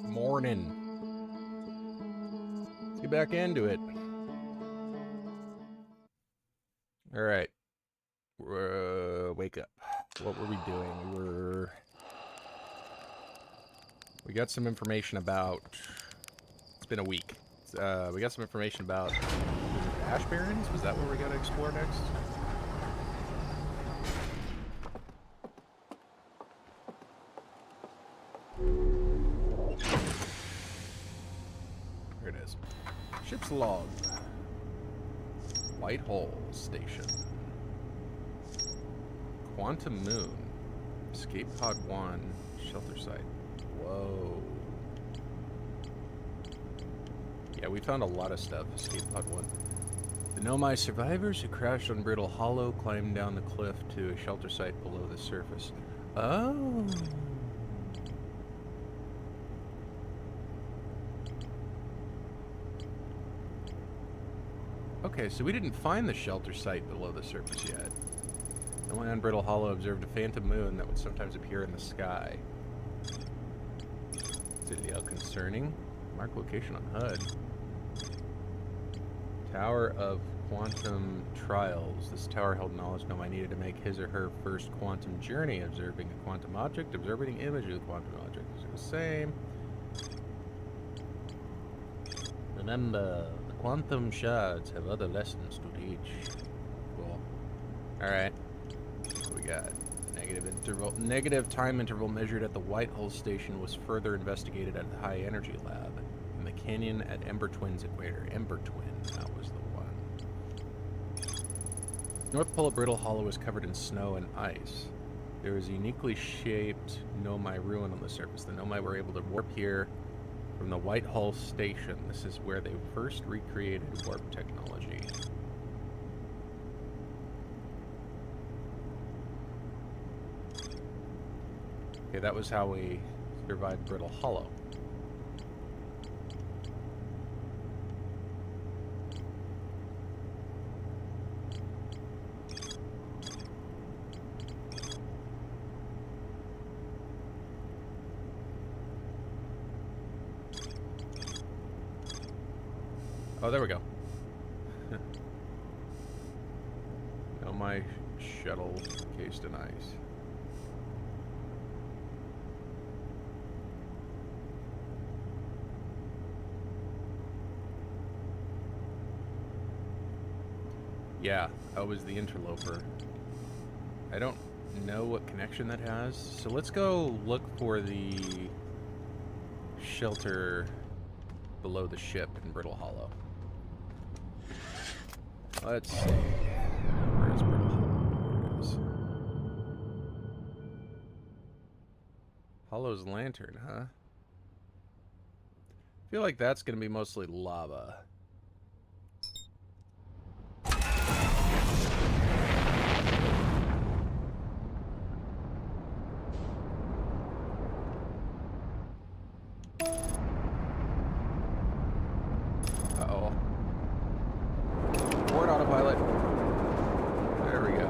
Morning. Let's get back into it. All right. Wake up. What were we doing? We got some information about... It's been a week. We got some information about... Ash Barrens? Was that where we got to explore next? Here it is. Ship's log. White Hole Station. Quantum Moon. Escape Pod 1. Shelter site. Whoa. Yeah, we found a lot of stuff. Escape Pod 1. The Nomai survivors who crashed on Brittle Hollow climbed down the cliff to a shelter site below the surface. Oh. Okay, so we didn't find the shelter site below the surface yet. Nomai on Brittle Hollow observed a phantom moon that would sometimes appear in the sky. Is concerning? Mark location on HUD. Tower of Quantum Trials. This tower held knowledge Nomai needed to make his or her first quantum journey, observing a quantum object, observing an image of the quantum object. Is it the same? Remember, the quantum shards have other lessons to teach. Cool. Alright. What we got? Negative time interval measured at the White Hole Station was further investigated at the High Energy Lab. In the canyon at Ember Twin's equator. Ember Twin, that was the one. North Pole of Brittle Hollow was covered in snow and ice. There was a uniquely shaped Nomai ruin on the surface. The Nomai were able to warp here from the White Hole Station. This is where they first recreated warp technology. Okay, that was how we survived Brittle Hollow. Oh, there we go. Now my shuttle cased in ice. Yeah, I was the interloper. I don't know what connection that has, so let's go look for the shelter below the ship in Brittle Hollow. Let's see. Where is Brittle Hollow? There it is. Hollow's lantern, huh? I feel like that's going to be mostly lava. Uh-oh. Board autopilot. There we go.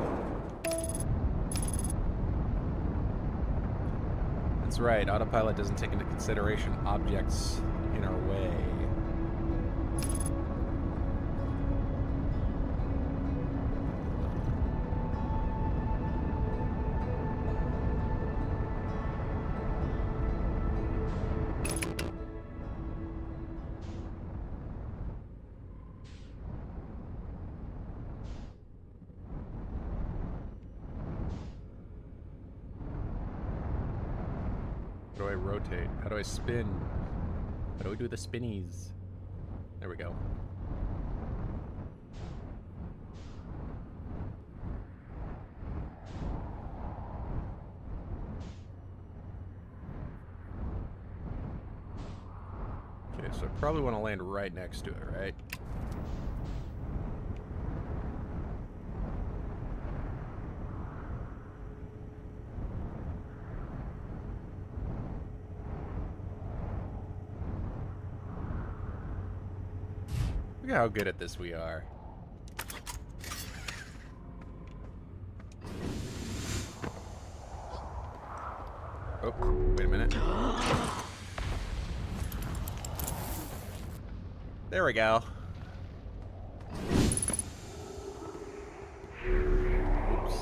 That's right, autopilot doesn't take into consideration objects in our way. How do I rotate? How do I spin? How do we do the spinnies? There we go. Okay, so I probably want to land right next to it, right? Look at how good at this we are. Oh, wait a minute. There we go. Oops.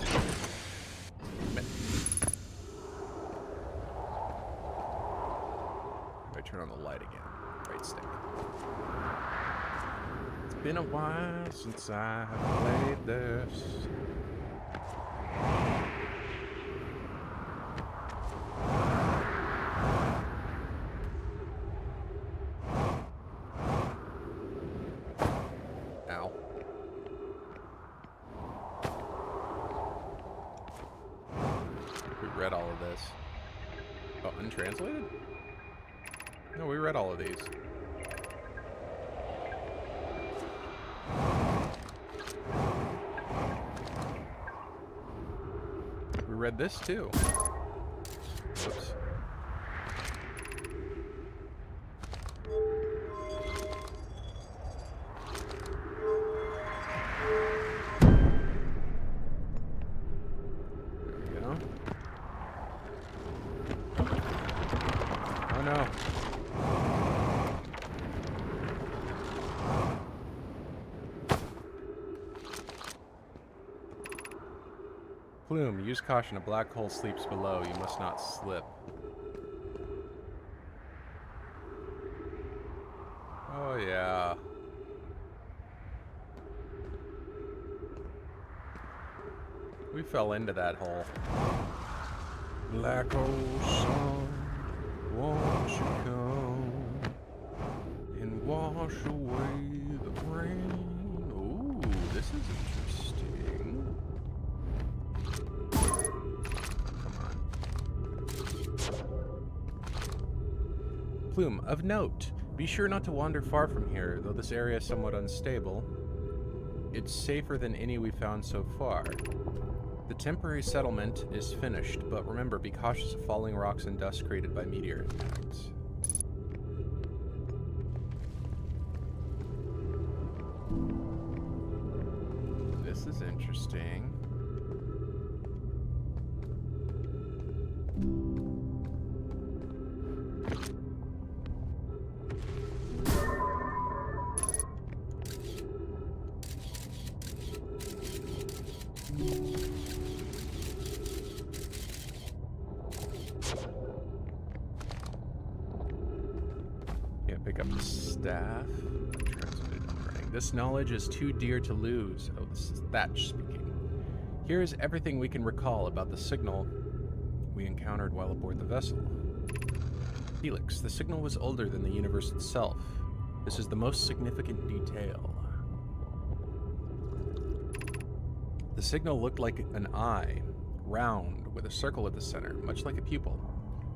Damn it. I turn on the light again. Right stick. It's been a while since I have played this. Ow. We read all of this. Oh, untranslated? No, we read all of these. We read this too. Whoops. There we go. Oh no. Plume, use caution. A black hole sleeps below. You must not slip. Oh, yeah. We fell into that hole. Black hole sun, won't you come and wash away the rain? Ooh, this is interesting. Plume, of note, be sure not to wander far from here, though this area is somewhat unstable. It's safer than any we've found so far. The temporary settlement is finished, but remember, be cautious of falling rocks and dust created by meteor impacts. This is interesting. Pick up the staff. This knowledge is too dear to lose. Oh, this is Thatch speaking. Here is everything we can recall about the signal we encountered while aboard the vessel. Felix, the signal was older than the universe itself. This is the most significant detail. The signal looked like an eye, round, with a circle at the center, much like a pupil.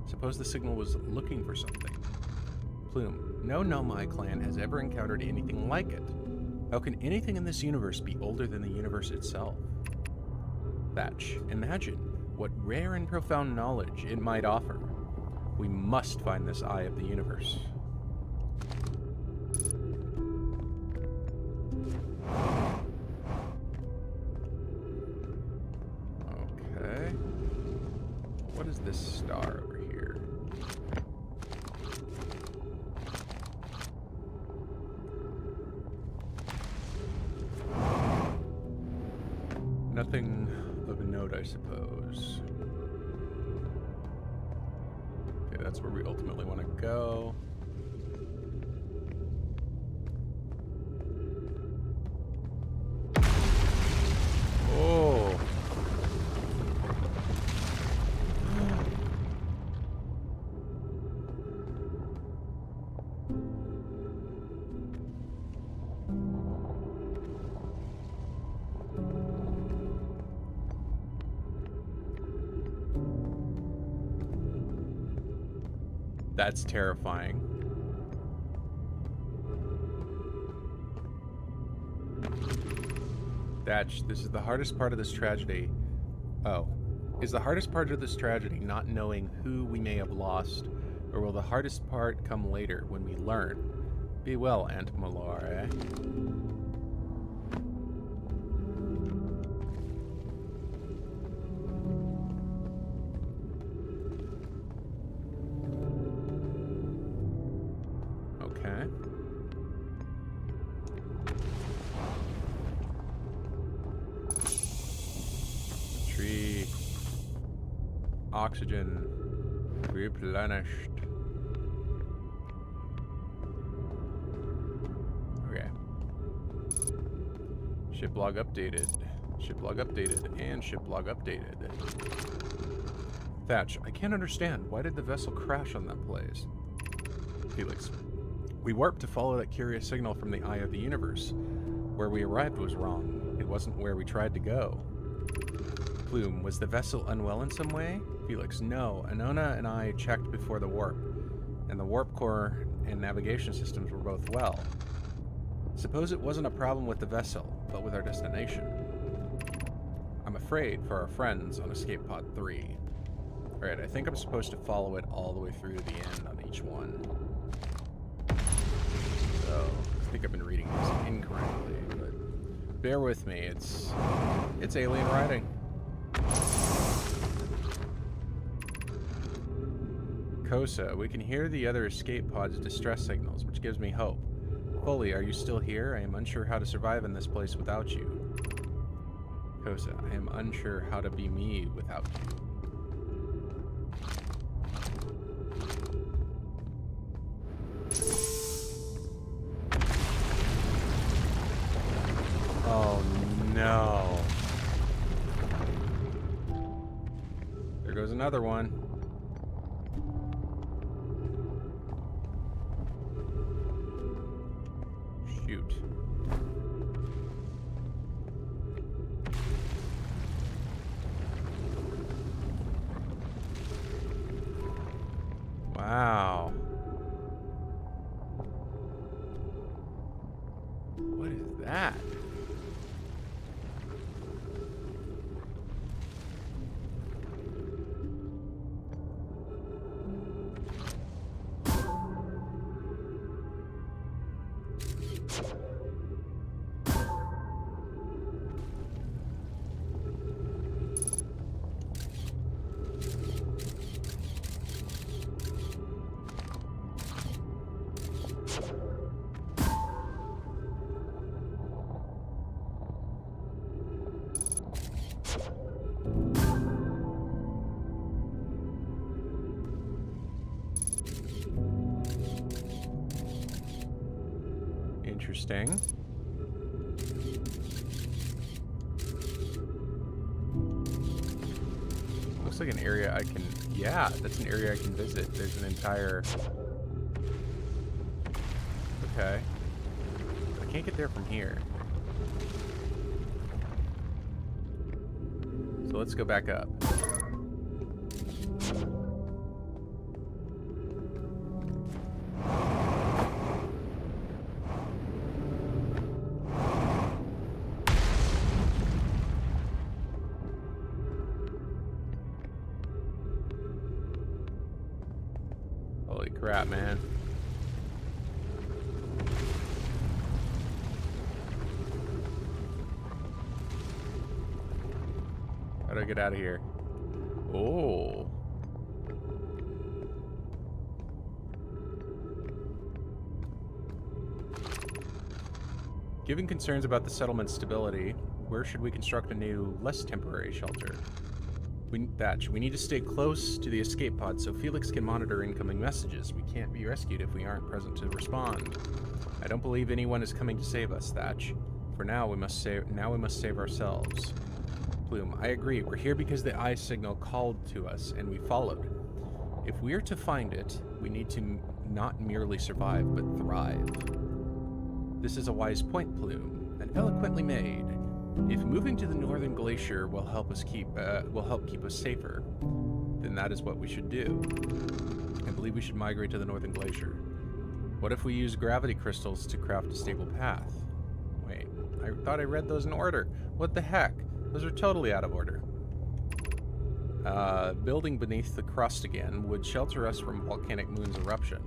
Suppose the signal was looking for something. Plume, no Nomai clan has ever encountered anything like it. How can anything in this universe be older than the universe itself? Thatch, imagine what rare and profound knowledge it might offer. We must find this eye of the universe. Okay. What is this star over here? Nothing of note, I suppose. Okay, that's where we ultimately want to go. Oh. That's terrifying. Thatch, this is the hardest part of this tragedy. Oh. Is the hardest part of this tragedy not knowing who we may have lost, or will the hardest part come later when we learn? Be well, Aunt Malare. Oxygen replenished. Okay. Ship log updated. Ship log updated. And ship log updated. Thatch, I can't understand. Why did the vessel crash on that place? Felix, we warped to follow that curious signal from the eye of the universe. Where we arrived was wrong. It wasn't where we tried to go. Plume, was the vessel unwell in some way? Felix, no. Anona and I checked before the warp, and the warp core and navigation systems were both well. Suppose it wasn't a problem with the vessel, but with our destination. I'm afraid for our friends on Escape Pod 3. Alright, I think I'm supposed to follow it all the way through to the end on each one. So, I think I've been reading this incorrectly, but bear with me, it's alien writing. Cota, we can hear the other escape pod's distress signals, which gives me hope. Foley, are you still here? I am unsure how to survive in this place without you. Cota, I am unsure how to be me without you. Oh no. There goes another one. Shoot. Wow. What is that? Interesting. Looks like an area I can... Yeah, that's an area I can visit. There's an entire... Okay. I can't get there from here. So let's go back up. Holy crap, man. How do I get out of here? Oh. Given concerns about the settlement's stability, where should we construct a new, less temporary shelter? Thatch, we need to stay close to the escape pod so Felix can monitor incoming messages. We can't be rescued if we aren't present to respond. I don't believe anyone is coming to save us, Thatch. For now, we must save ourselves. Plume, I agree. We're here because the eye signal called to us, and we followed. If we're to find it, we need to not merely survive, but thrive. This is a wise point, Plume, and eloquently made. If moving to the northern glacier will help keep us safer, then that is what we should do. I believe we should migrate to the northern glacier. What if we use gravity crystals to craft a stable path? Wait, I thought I read those in order. What the heck? Those are totally out of order. Building beneath the crust again would shelter us from volcanic moon's eruption.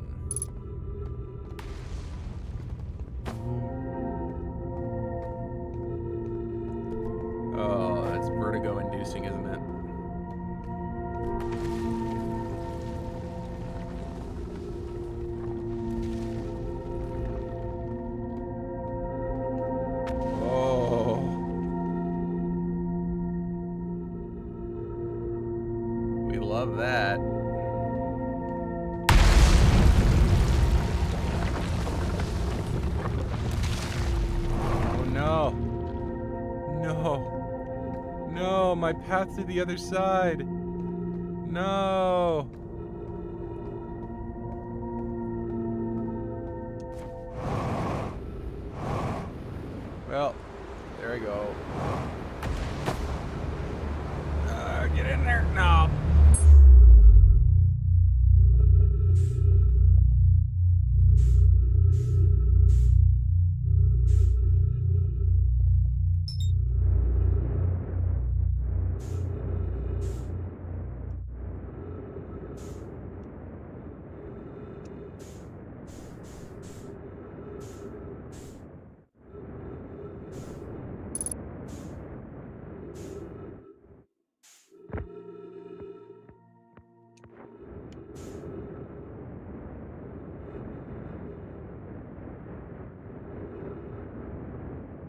Oh, that's vertigo-inducing, isn't it? No. No. No, my path to the other side. No. Well, there I go. Get in there. No.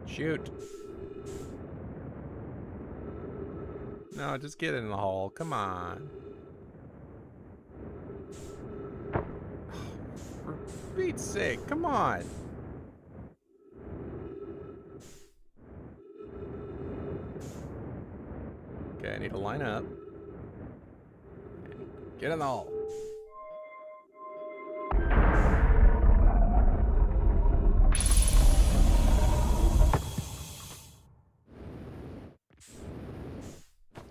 Shoot. No, just get in the hole. Come on. For Pete's sake, come on. Okay, I need to line up. Get in the hole.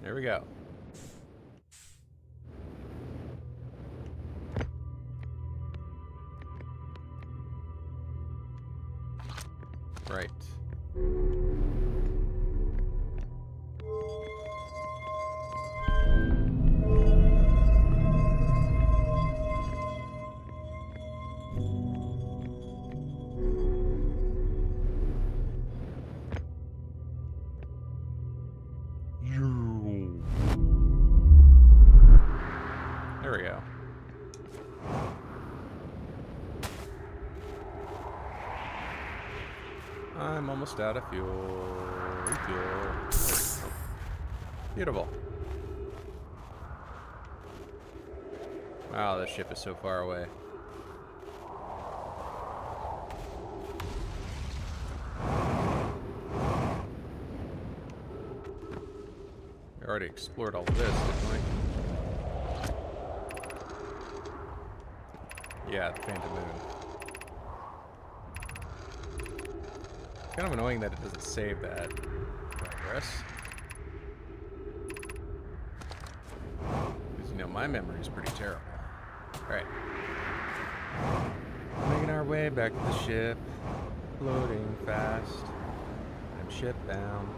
There we go. Right. There we go. I'm almost out of fuel. Refuel. Beautiful. Wow, this ship is so far away. We already explored all of this, didn't we? Yeah, the Phantom Moon. Kind of annoying that it doesn't save that progress. Because, you know, my memory is pretty terrible. Alright. Making our way back to the ship. Floating fast. I'm ship bound.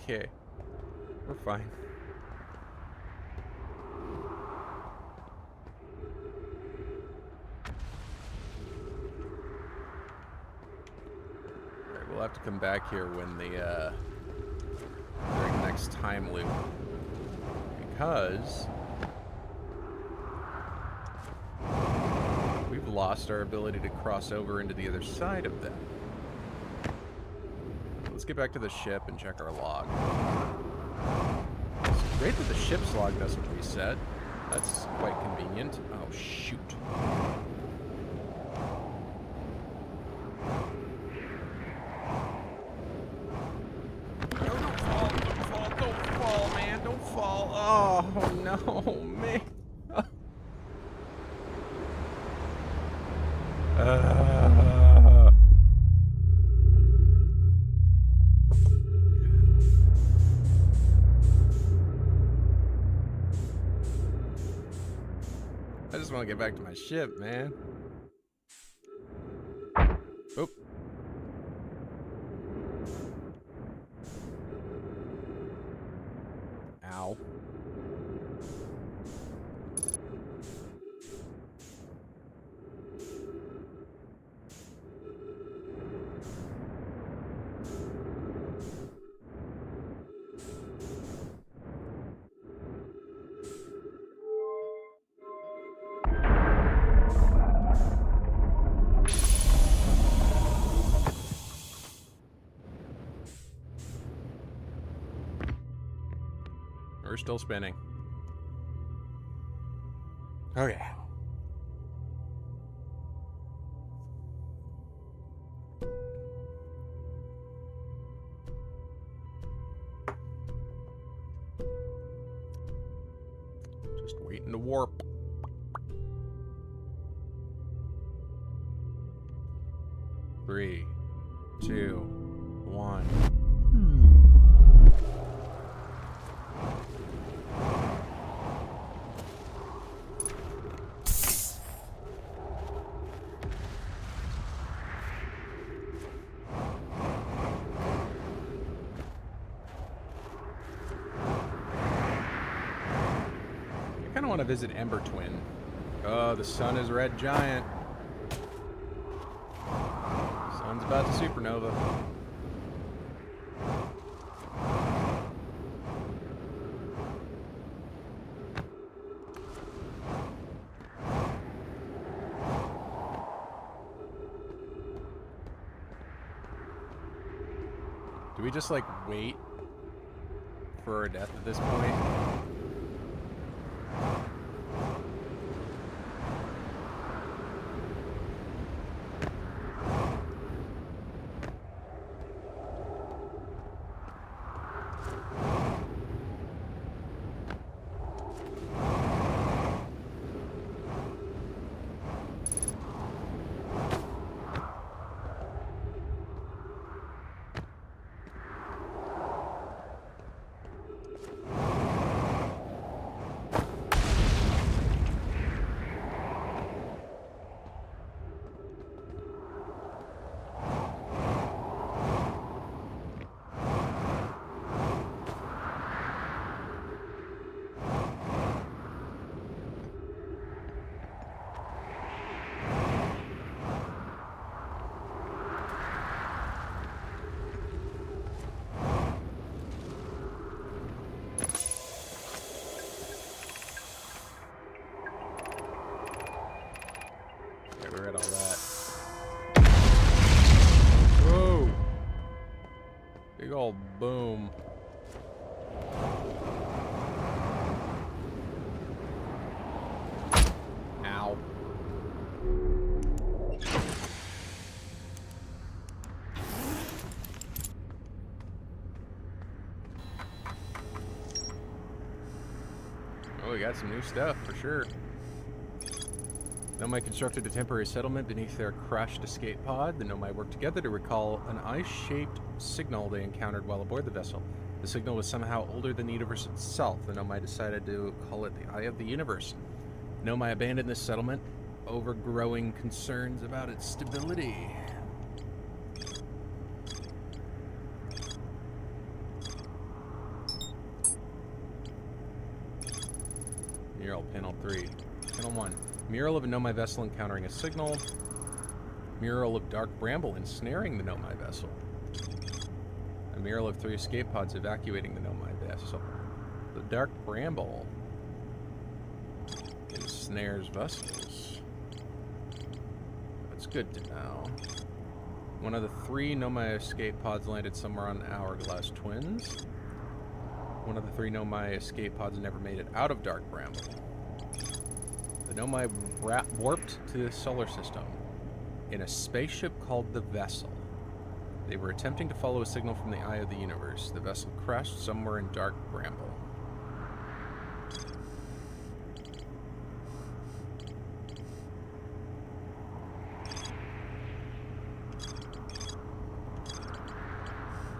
Okay. We're fine. Alright, we'll have to come back here when the, during the next time loop. Because we've lost our ability to cross over into the other side of that. Let's get back to the ship and check our log. It's great that the ship's log doesn't reset. That's quite convenient. Oh, shoot. No, don't fall, man. Don't fall. Oh, no, man. I just want to get back to my ship, man. Oop. Ow. We're still spinning. Okay. Just waiting to warp. Three, two, one. I kind of want to visit Ember Twin. Oh, the sun is red giant. Sun's about to supernova. Do we just, like, wait for our death at this point? We're at all that. Whoa! Big old boom. Ow. Oh, we got some new stuff for sure. Nomai constructed a temporary settlement beneath their crashed escape pod. The Nomai worked together to recall an ice-shaped signal they encountered while aboard the vessel. The signal was somehow older than the universe itself. The Nomai decided to call it the Eye of the Universe. Nomai abandoned this settlement over growing concerns about its stability. Mural, panel 3. Panel 1. Mural of a Nomai vessel encountering a signal. Mural of dark bramble ensnaring the Nomai vessel. A mural of 3 escape pods evacuating the Nomai vessel. The dark bramble ensnares vessels. That's good to know. One of the 3 Nomai escape pods landed somewhere on Hourglass Twins. One of the 3 Nomai escape pods never made it out of dark bramble. The Nomai warped to the solar system in a spaceship called the Vessel. They were attempting to follow a signal from the Eye of the Universe. The vessel crashed somewhere in dark bramble.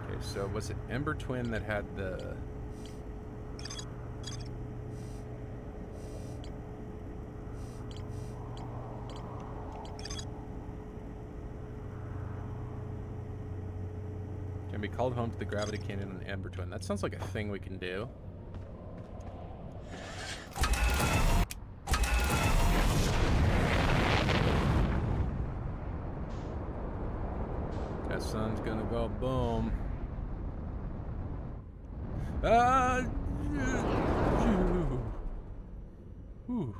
Okay, so was it Ember Twin that had the... Can be called home to the gravity cannon on Ember Twin. That sounds like a thing we can do. That sun's gonna go boom. Whew.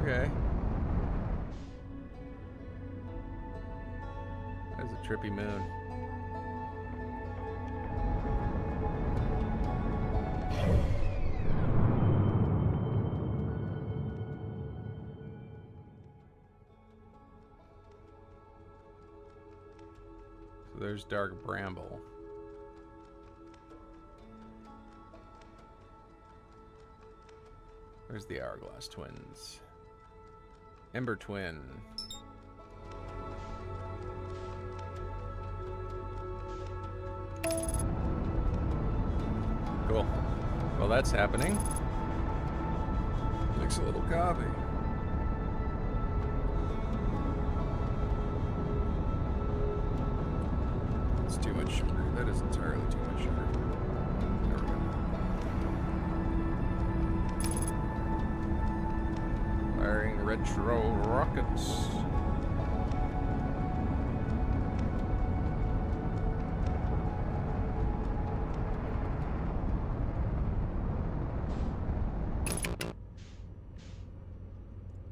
Okay. That is a trippy moon. There's Dark Bramble. Where's the Hourglass Twins? Ember Twin. Cool. Well, that's happening. Makes a little coffee. It's too much sugar. That is entirely too much sugar. There we go. Firing retro rockets.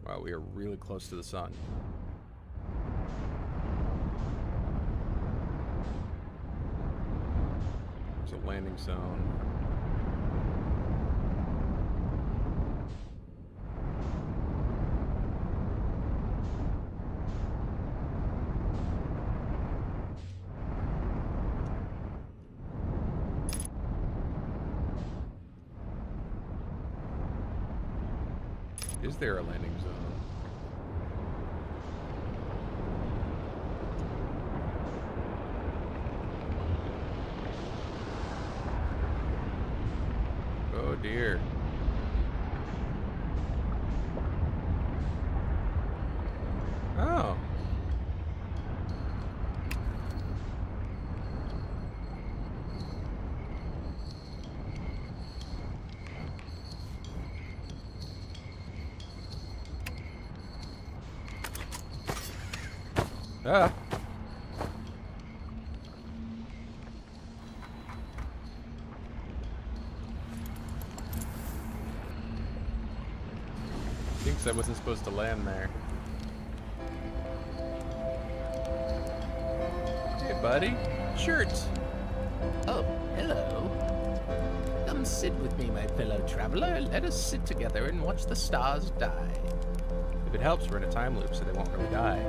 Wow, we are really close to the sun. There's a landing zone. Is there a landing zone? Oh dear. Oh. Ah. Thinks I wasn't supposed to land there. Hey, buddy. Shirt. Oh, hello. Come sit with me, my fellow traveler. Let us sit together and watch the stars die. If it helps, we're in a time loop, so they won't really die.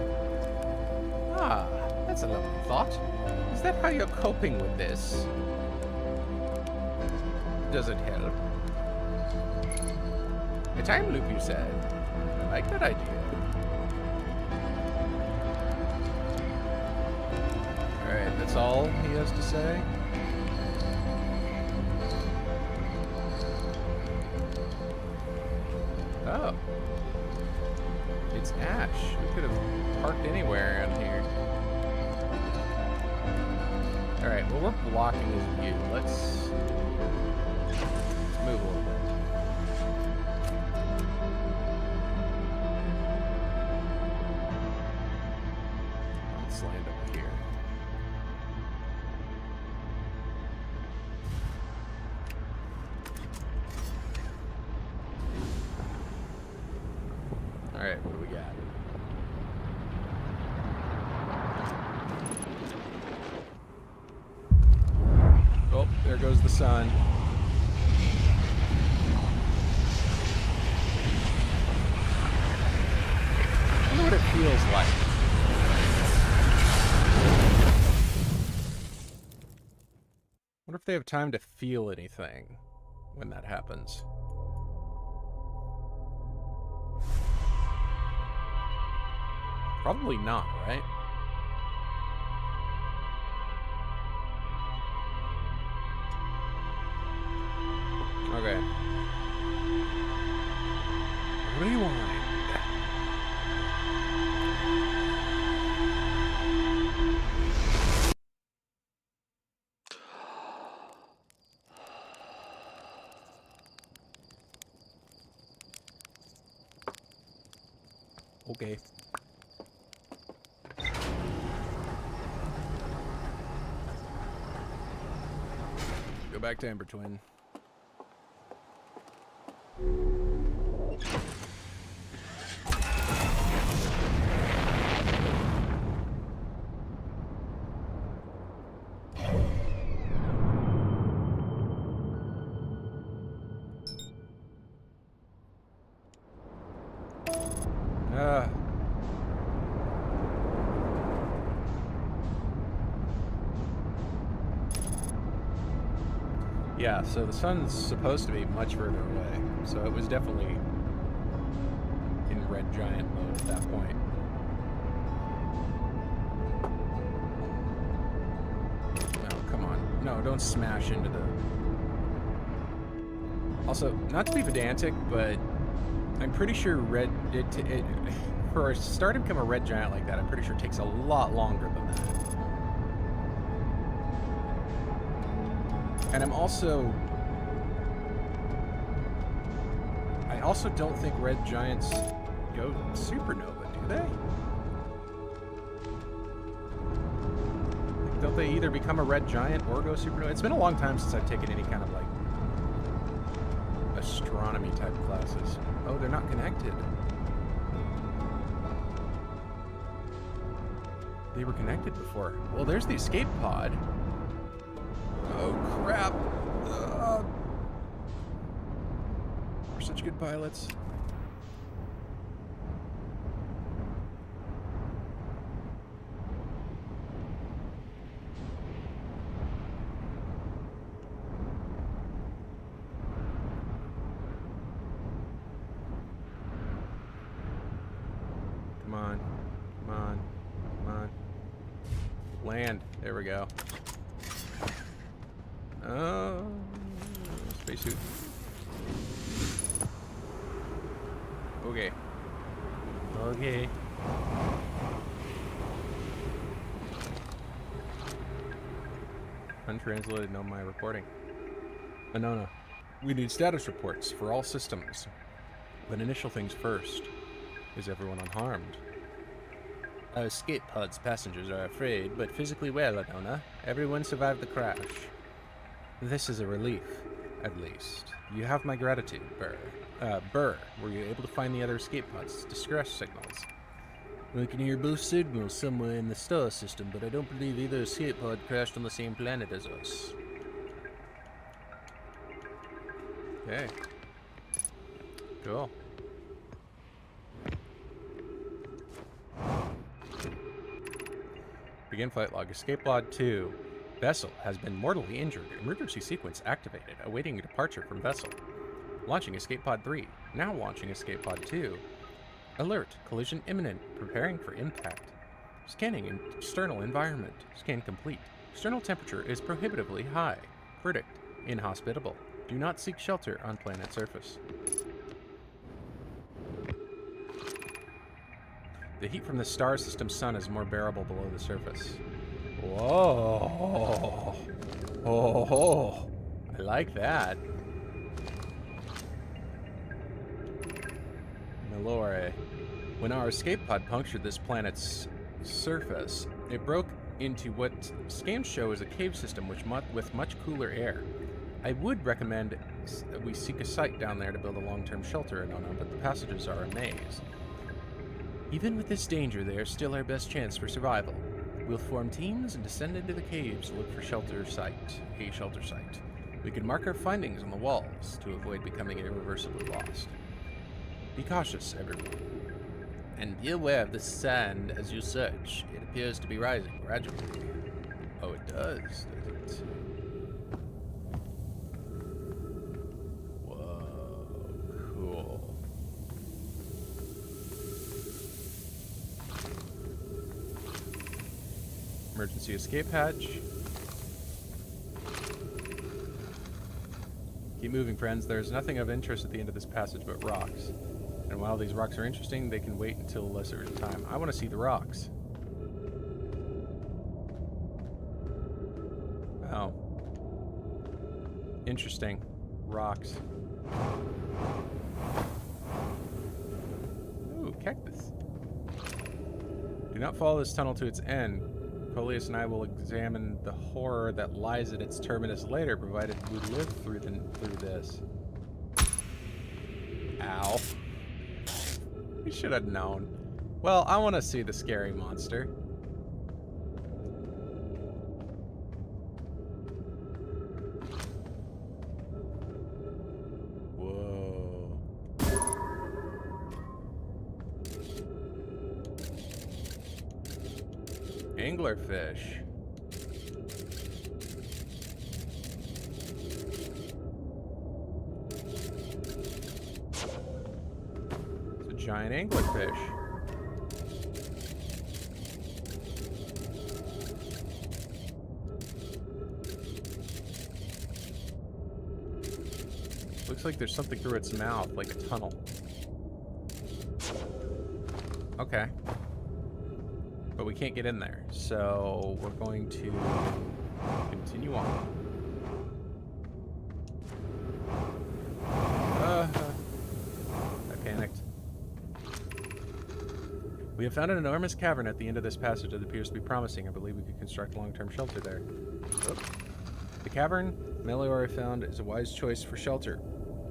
Ah, that's a lovely thought. Is that how you're coping with this? Does it help? A time loop, you said. I like that idea. Alright, that's all he has to say? Oh. It's Ash. We could have parked anywhere around here. Alright, well, we're blocking his view. Let's move a little bit. Let's land up here. Alright, what do we got? Oh, there goes the sun. I wonder what it feels like. I wonder if they have time to feel anything when that happens. Probably not, right? Okay. Rewind. Okay. Go back to Ember Twin. Yeah, so the sun's supposed to be much further away, so it was definitely in red giant mode at that point. No, come on. No, don't smash into the... Also, not to be pedantic, but I'm pretty sure for a star to become a red giant like that, I'm pretty sure it takes a lot longer than that. And I also don't think red giants go supernova, do they? Don't they either become a red giant or go supernova? It's been a long time since I've taken any kind of like astronomy type classes. Oh, they're not connected. They were connected before. Well, there's the escape pod. Oh, crap. We're such good pilots. Come on. Come on. Come on. Land. There we go. Oh, spacesuit. Okay. Okay. Untranslated, no my reporting. No. We need status reports for all systems. But initial things first. Is everyone unharmed? Our escape pod's passengers are afraid, but physically well, Anona. Everyone survived the crash. This is a relief, at least. You have my gratitude, Burr. Burr, were you able to find the other escape pods' distress signals? We can hear both signals somewhere in the star system, but I don't believe either escape pod crashed on the same planet as us. Okay. Cool. Begin flight log. Escape pod 2. Vessel has been mortally injured. Emergency sequence activated. Awaiting departure from vessel. Launching escape pod 3. Now launching escape pod 2. Alert. Collision imminent. Preparing for impact. Scanning external environment. Scan complete. External temperature is prohibitively high. Verdict. Inhospitable. Do not seek shelter on planet surface. The heat from the star system sun is more bearable below the surface. Whoa. Oh, I like that. Malore. When our escape pod punctured this planet's surface, it broke into what scans show as a cave system with much cooler air. I would recommend that we seek a site down there to build a long-term shelter in Ono, but the passages are amazed. Even with this danger, they are still our best chance for survival. We'll form teams and descend into the caves to look for a shelter site. We can mark our findings on the walls to avoid becoming irreversibly lost. Be cautious, everyone. And be aware of the sand as you search. It appears to be rising gradually. Oh, it does, does it? Whoa, cool. Emergency escape hatch. Keep moving, friends. There's nothing of interest at the end of this passage but rocks. And while these rocks are interesting, they can wait until a lesser time. I want to see the rocks. Oh. Interesting. Rocks. Ooh, cactus. Do not follow this tunnel to its end. Coleus and I will examine the horror that lies at its terminus later, provided we live through this. Ow. We should have known. Well, I want to see the scary monster. Whoa. Anglerfish. giant anglerfish. Looks like there's something through its mouth, like a tunnel. Okay. But we can't get in there, so we're going to continue on. I panicked. We have found an enormous cavern at the end of this passage that appears to be promising. I believe we could construct a long-term shelter there. Oops. The cavern Meliore found is a wise choice for shelter.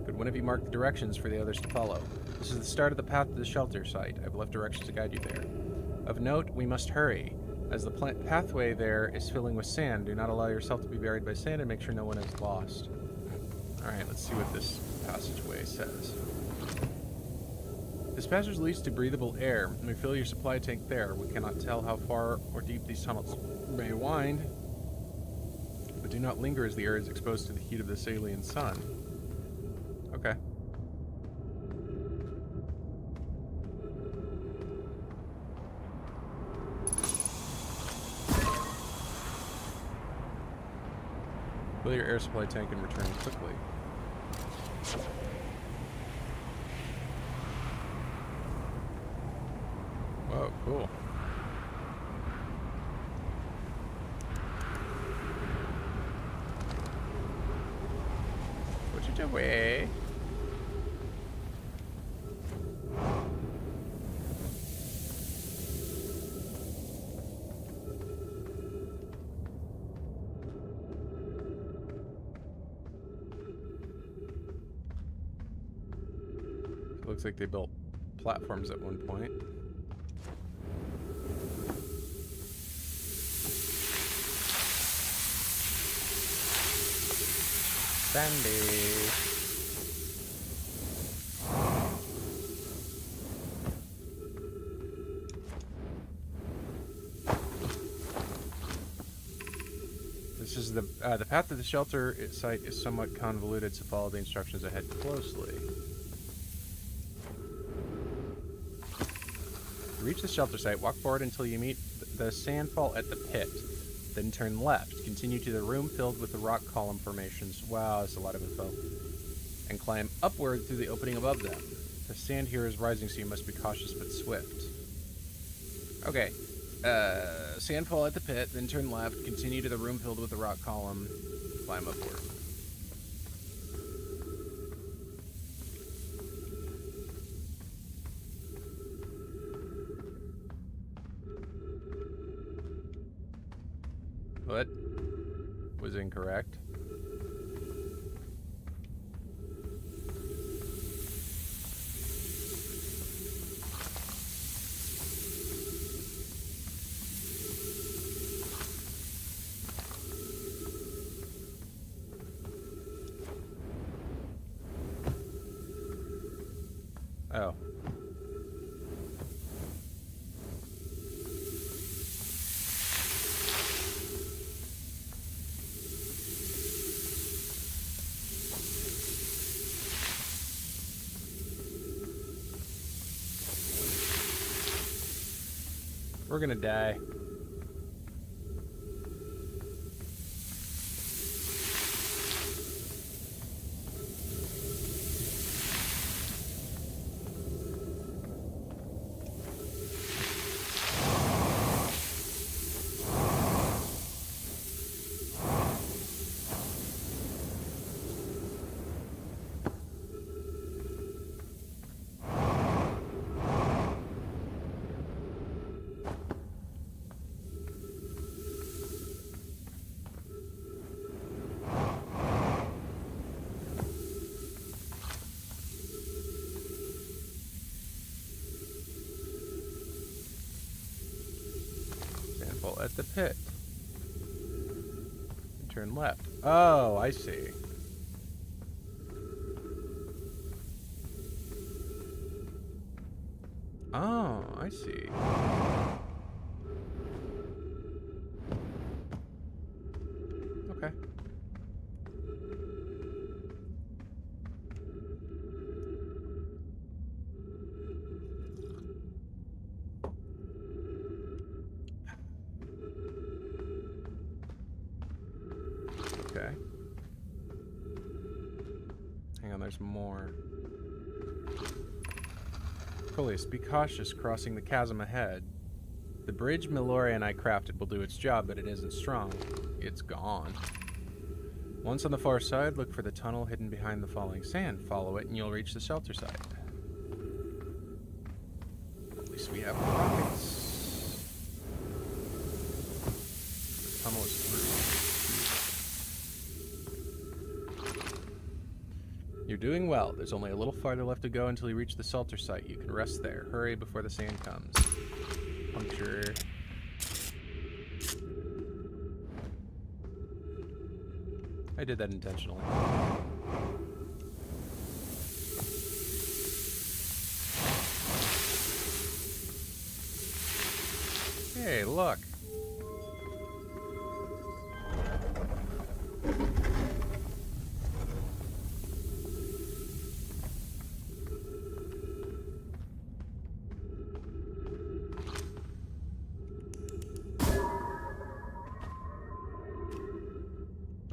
Could one of you mark the directions for the others to follow? This is the start of the path to the shelter site. I've left directions to guide you there. Of note, we must hurry, as the pathway there is filling with sand. Do not allow yourself to be buried by sand and make sure no one is lost. Alright, let's see what this passageway says. This passage leads to breathable air. Refill your supply tank there. We cannot tell how far or deep these tunnels may wind, but do not linger as the air is exposed to the heat of this alien sun. Okay. Fill your air supply tank and return quickly. Whoa, cool. Put it away. Looks like they built platforms at one point. Sandy. This is the path to the shelter site is somewhat convoluted, so follow the instructions ahead closely. To reach the shelter site, walk forward until you meet the sandfall at the pit. Then turn left. Continue to the room filled with the rock column formations. Wow, that's a lot of info. And climb upward through the opening above them. The sand here is rising, so you must be cautious but swift. Okay. Sandfall at the pit, then turn left. Continue to the room filled with the rock column. Climb upward. What was incorrect? Oh. We're gonna die. At the pit. And turn left. Oh, I see. Oh, I see. Okay. Okay. Hang on, there's more. Coleus, be cautious crossing the chasm ahead. The bridge Milore and I crafted will do its job, but it isn't strong. It's gone. Once on the far side, look for the tunnel hidden behind the falling sand. Follow it and you'll reach the shelter site. At least we have rockets. The tunnel is through. You're doing well. There's only a little farther left to go until you reach the shelter site. You can rest there. Hurry before the sand comes. Puncture. I did that intentionally. Hey, look.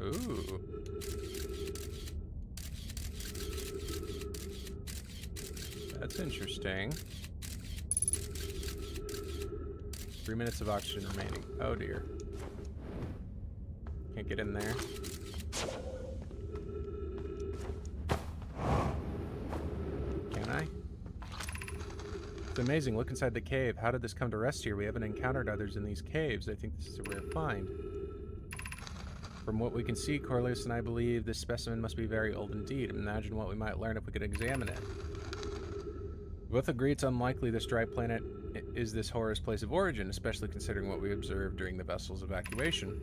Ooh. That's interesting. 3 minutes of oxygen remaining. Oh dear. Can't get in there. Can I? It's amazing. Look inside the cave. How did this come to rest here? We haven't encountered others in these caves. I think this is a rare find. From what we can see, Corliss and I believe this specimen must be very old indeed. Imagine what we might learn if we could examine it. We both agree it's unlikely this dry planet is this horror's place of origin, especially considering what we observed during the vessel's evacuation.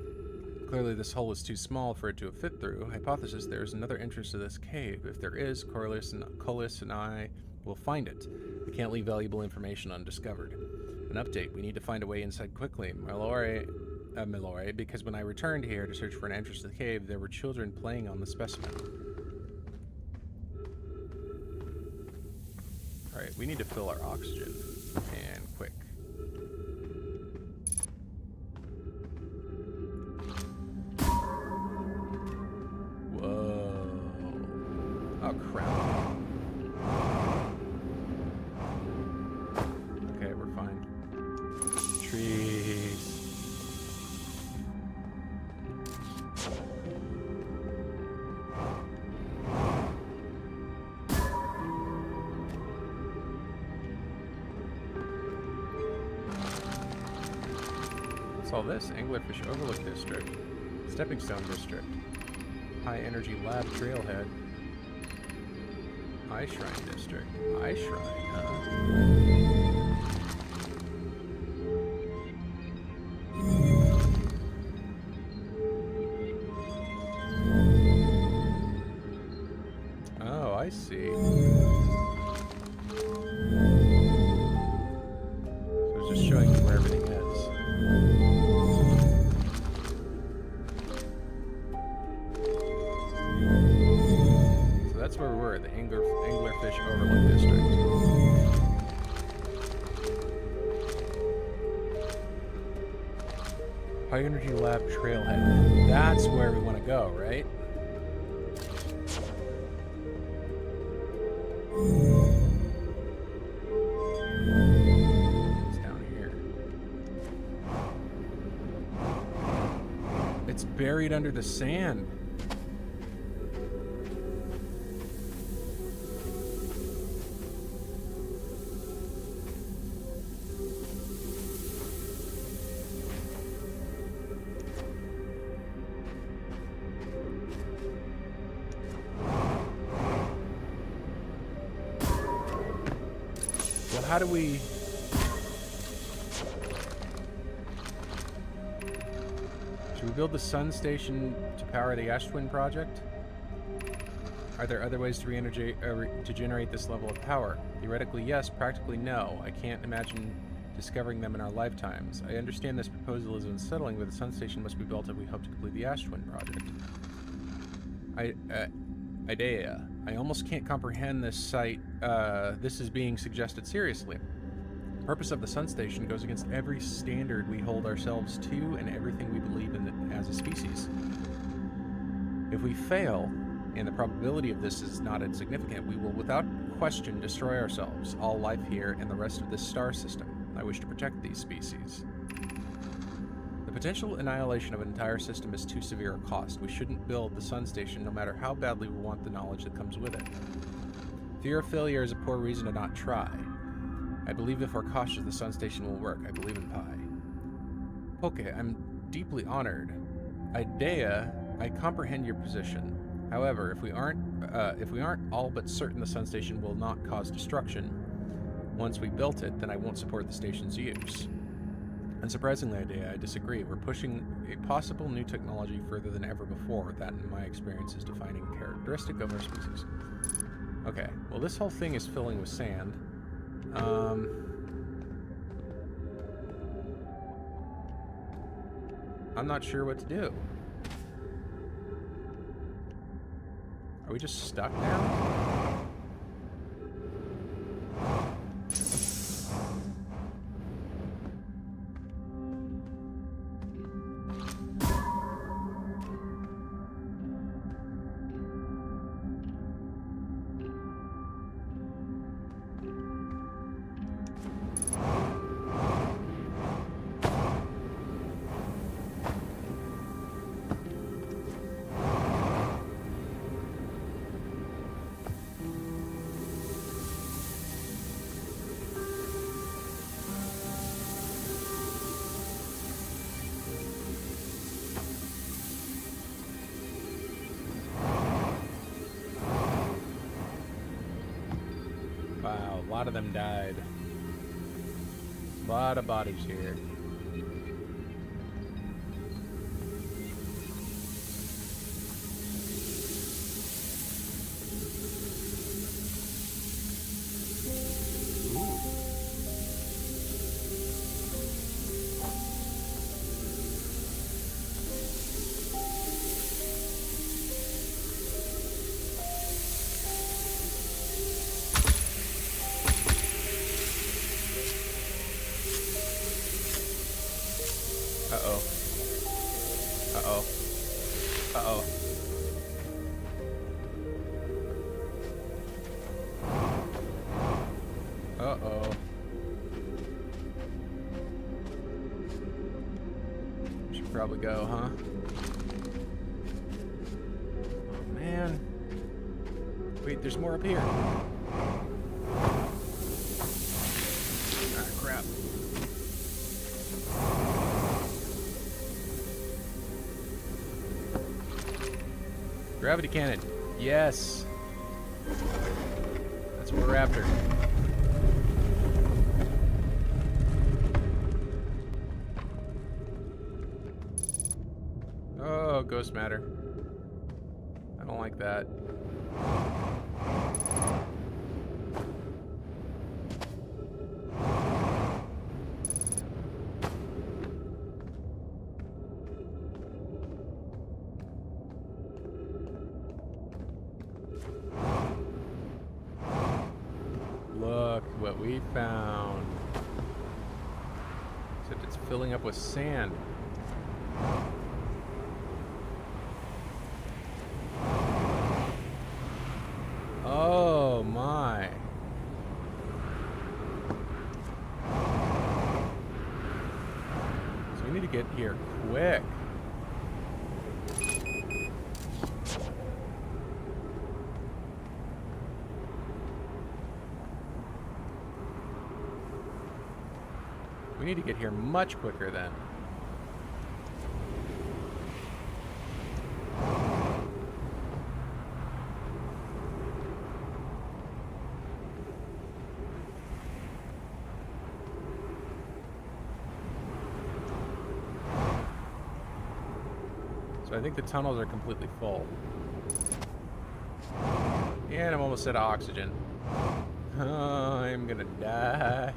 Clearly this hole is too small for it to have fit through. Hypothesis, there is another entrance to this cave. If there is, Corliss and I will find it. We can't leave valuable information undiscovered. An update, we need to find a way inside quickly. Milore, because when I returned here to search for an entrance to the cave, there were children playing on the specimen. Alright, we need to fill our oxygen. And quick. Whoa. Oh, crap. Okay, we're fine. Trees. What's all this? Anglerfish Overlook District. Stepping Stone District. High Energy Lab Trailhead. Ice Shrine District. Ice Shrine, Oh, I see. So it's just showing you where everything is. That's where we were, the Anglerfish Overlook District. High Energy Lab Trailhead. That's where we want to go, right? It's down here. It's buried under the sand. How do we... Should we build the sun station to power the Ash Twin project? Are there other ways to generate this level of power? Theoretically, yes. Practically, no. I can't imagine discovering them in our lifetimes. I understand this proposal is unsettling, but the sun station must be built if we hope to complete the Ash Twin project. Idea. I almost can't comprehend this site. This is being suggested seriously. The purpose of the sun station goes against every standard we hold ourselves to and everything we believe in as a species. If we fail, and the probability of this is not insignificant, we will without question destroy ourselves, all life here, and the rest of this star system. I wish to protect these species. The potential annihilation of an entire system is too severe a cost. We shouldn't build the sun station no matter how badly we want the knowledge that comes with it. Fear of failure is a poor reason to not try. I believe if we're cautious, the sun station will work. I believe in Pi. Poke, I'm deeply honored. Idea, I comprehend your position. However, if we aren't all but certain the sun station will not cause destruction once we built it, then I won't support the station's use. Unsurprisingly, Idea, I disagree. We're pushing a possible new technology further than ever before. That, in my experience, is defining characteristic of our species. Okay, well, this whole thing is filling with sand. I'm not sure what to do. Are we just stuck now? Wow, a lot of them died. A lot of bodies here. Uh-oh. Uh-oh. Uh-oh. Uh-oh. Should probably go, huh? Oh, man. Wait, there's more up here. Ah, crap. Gravity cannon. Yes. That's what we're after. Oh, ghost matter. I don't like that. Look what we found. Except it's filling up with sand. Oh my. So we need to get here quick. We need to get here much quicker then. So I think the tunnels are completely full. And I'm almost out of oxygen. Oh, I'm gonna die.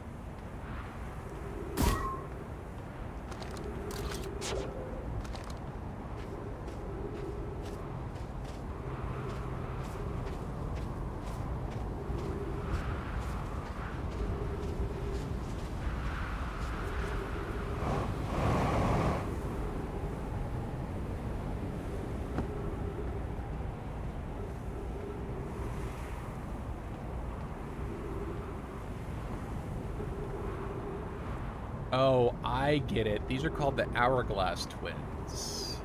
Oh, I get it. These are called the Hourglass Twins.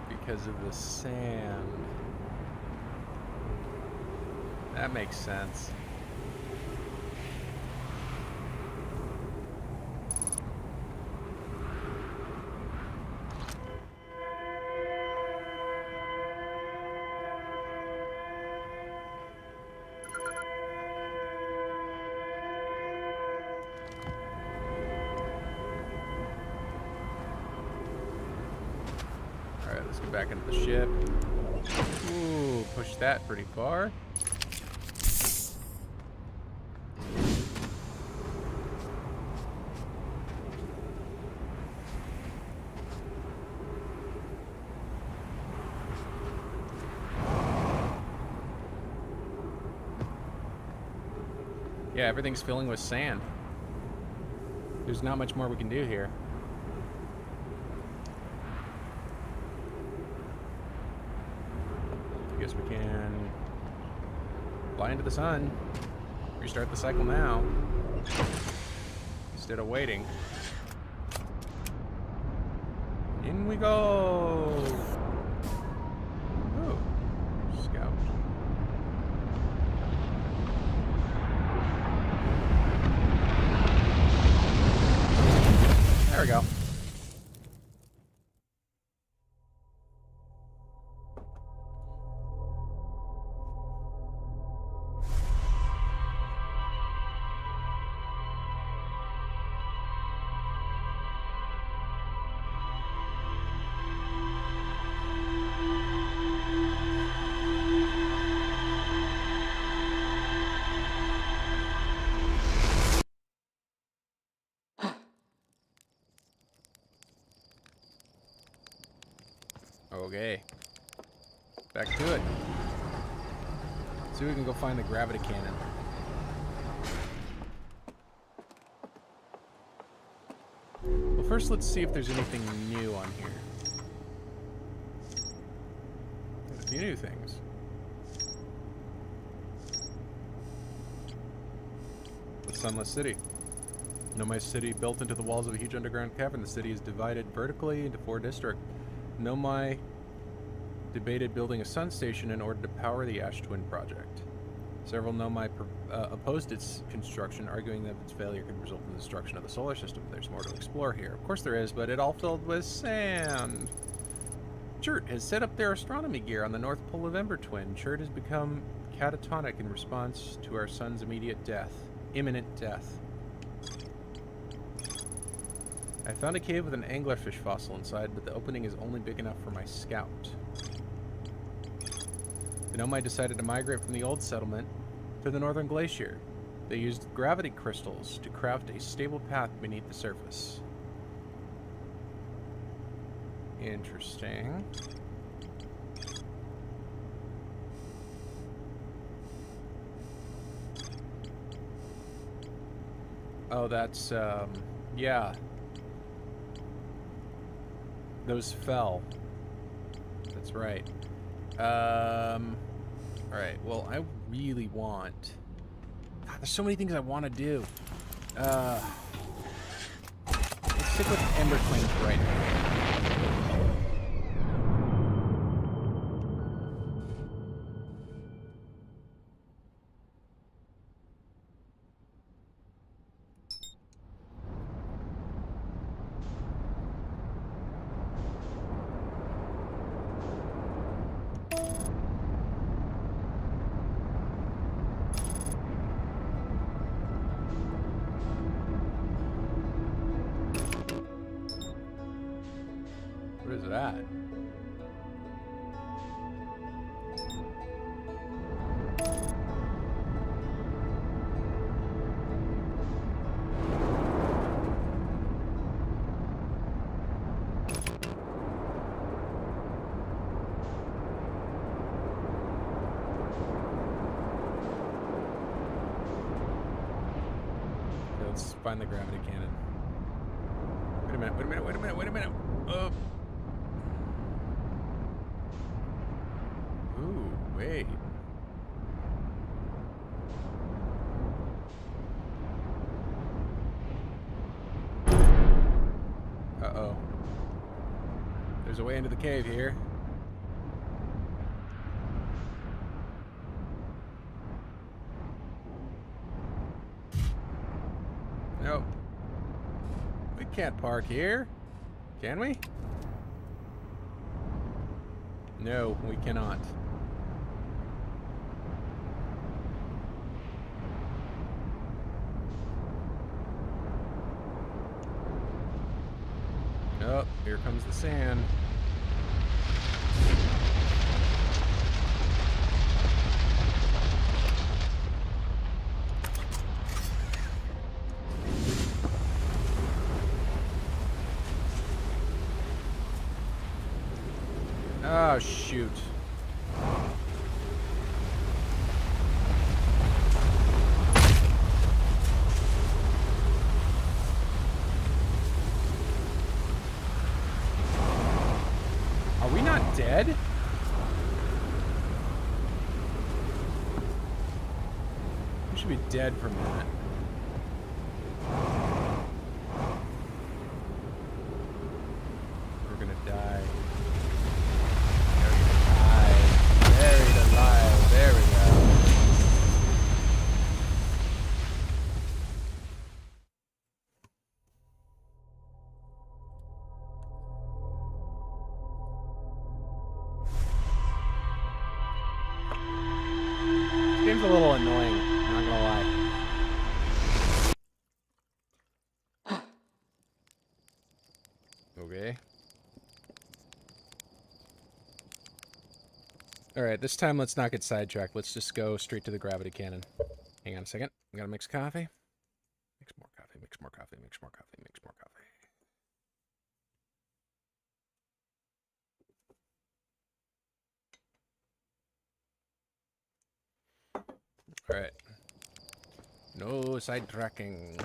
Because of the sand. That makes sense. Alright, let's get back into the ship. Ooh, push that pretty far. Yeah, everything's filling with sand. There's not much more we can do here. I guess we can fly into the sun. Restart the cycle now. Instead of waiting. In we go! Oh, scout. There we go. Okay. Back to it. See if we can go find the gravity cannon. Well, first let's see if there's anything new on here. There's a few new things. The Sunless City. Nomai City, built into the walls of a huge underground cavern. The city is divided vertically into 4 districts. Nomai debated building a sun station in order to power the Ash Twin project. Several Nomai opposed its construction, arguing that its failure could result in the destruction of the solar system. There's more to explore here. Of course there is, but it all filled with sand. Chert has set up their astronomy gear on the North Pole of Ember Twin. Chert has become catatonic in response to our sun's imminent death. I found a cave with an anglerfish fossil inside, but the opening is only big enough for my scout. The Nomai decided to migrate from the old settlement to the northern glacier. They used gravity crystals to craft a stable path beneath the surface. Interesting. Oh, that's, yeah. Those fell. That's right. Alright, well, I really want... God, there's so many things I want to do. Let's stick with Ember Twins right now. What is that? Let's find the gravity cannon. Wait a minute, wait a minute, wait a minute, wait a minute. Ooh, wait. There's a way into the cave here. Nope. We can't park here. Can we? No, we cannot. Oh, here comes the sand. Oh, shoot. Are we not dead? We should be dead for a minute. We're gonna die. Buried alive. There we go. This game's a little annoying, I'm not gonna lie. Okay. Alright, this time let's not get sidetracked. Let's just go straight to the gravity cannon. Hang on a second. I gotta mix coffee. Mix more coffee, mix more coffee, mix more coffee, mix more coffee. Alright. No sidetracking.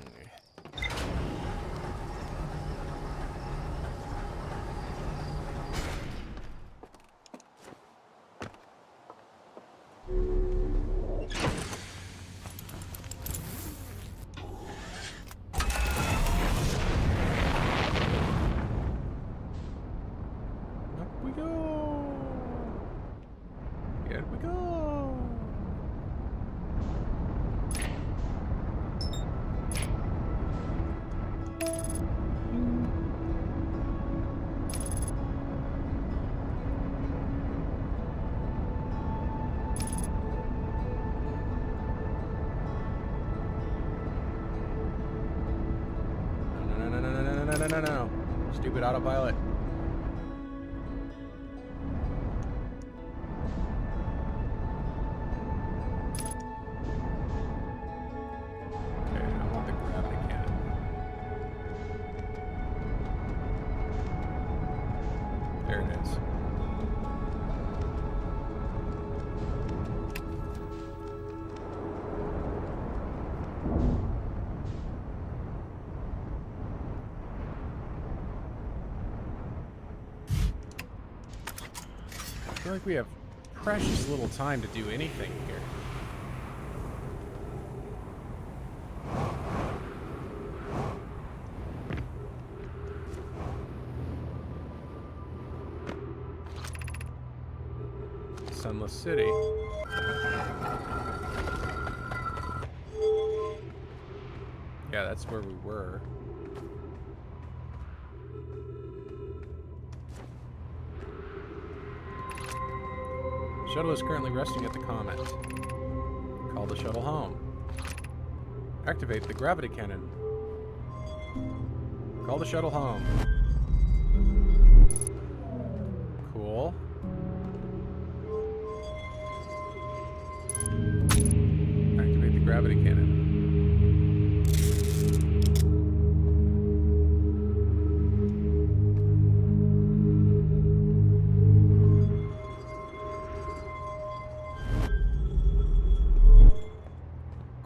Up we go. Here we go. No. Stupid autopilot. Okay, I want the gravity cannon. There it is. I feel like we have precious little time to do anything here. Sunless City. Yeah, that's where we were. Shuttle is currently resting at the Comet. Call the shuttle home. Activate the gravity cannon. Call the shuttle home. Cool. Activate the gravity cannon.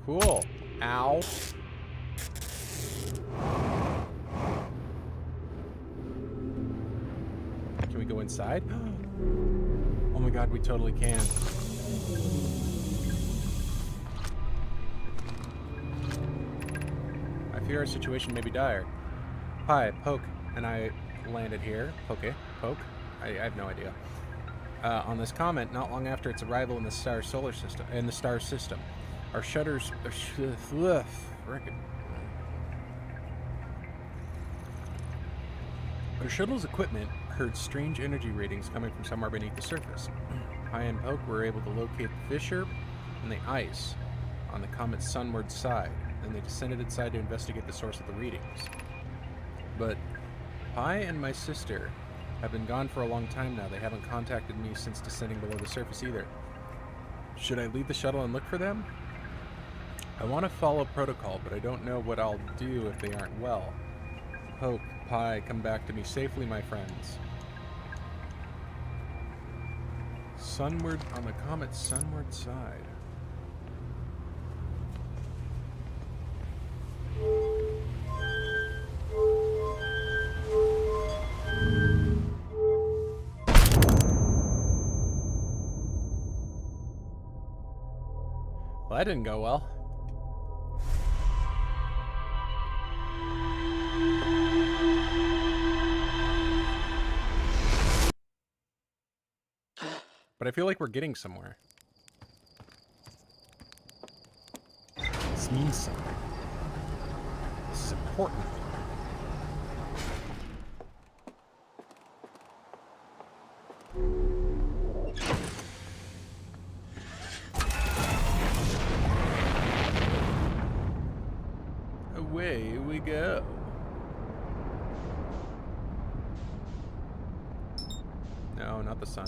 Cool. Ow. Can we go inside? Oh my god, we totally can. I fear our situation may be dire. Hi, Poke and I landed here. Poke. I have no idea. On this comet, not long after its arrival in the star system, our shutters. Our shuttle's equipment heard strange energy readings coming from somewhere beneath the surface. Pi and Poke were able to locate the fissure in the ice on the comet's sunward side, and they descended inside to investigate the source of the readings. But Pi and my sister have been gone for a long time now. They haven't contacted me since descending below the surface either. Should I leave the shuttle and look for them? I want to follow protocol, but I don't know what I'll do if they aren't well. Poke, Pi, come back to me safely, my friends. Sunward, on the comet's sunward side. Well, that didn't go well. But I feel like we're getting somewhere. This means something. This is important. Away we go. No, not the sun.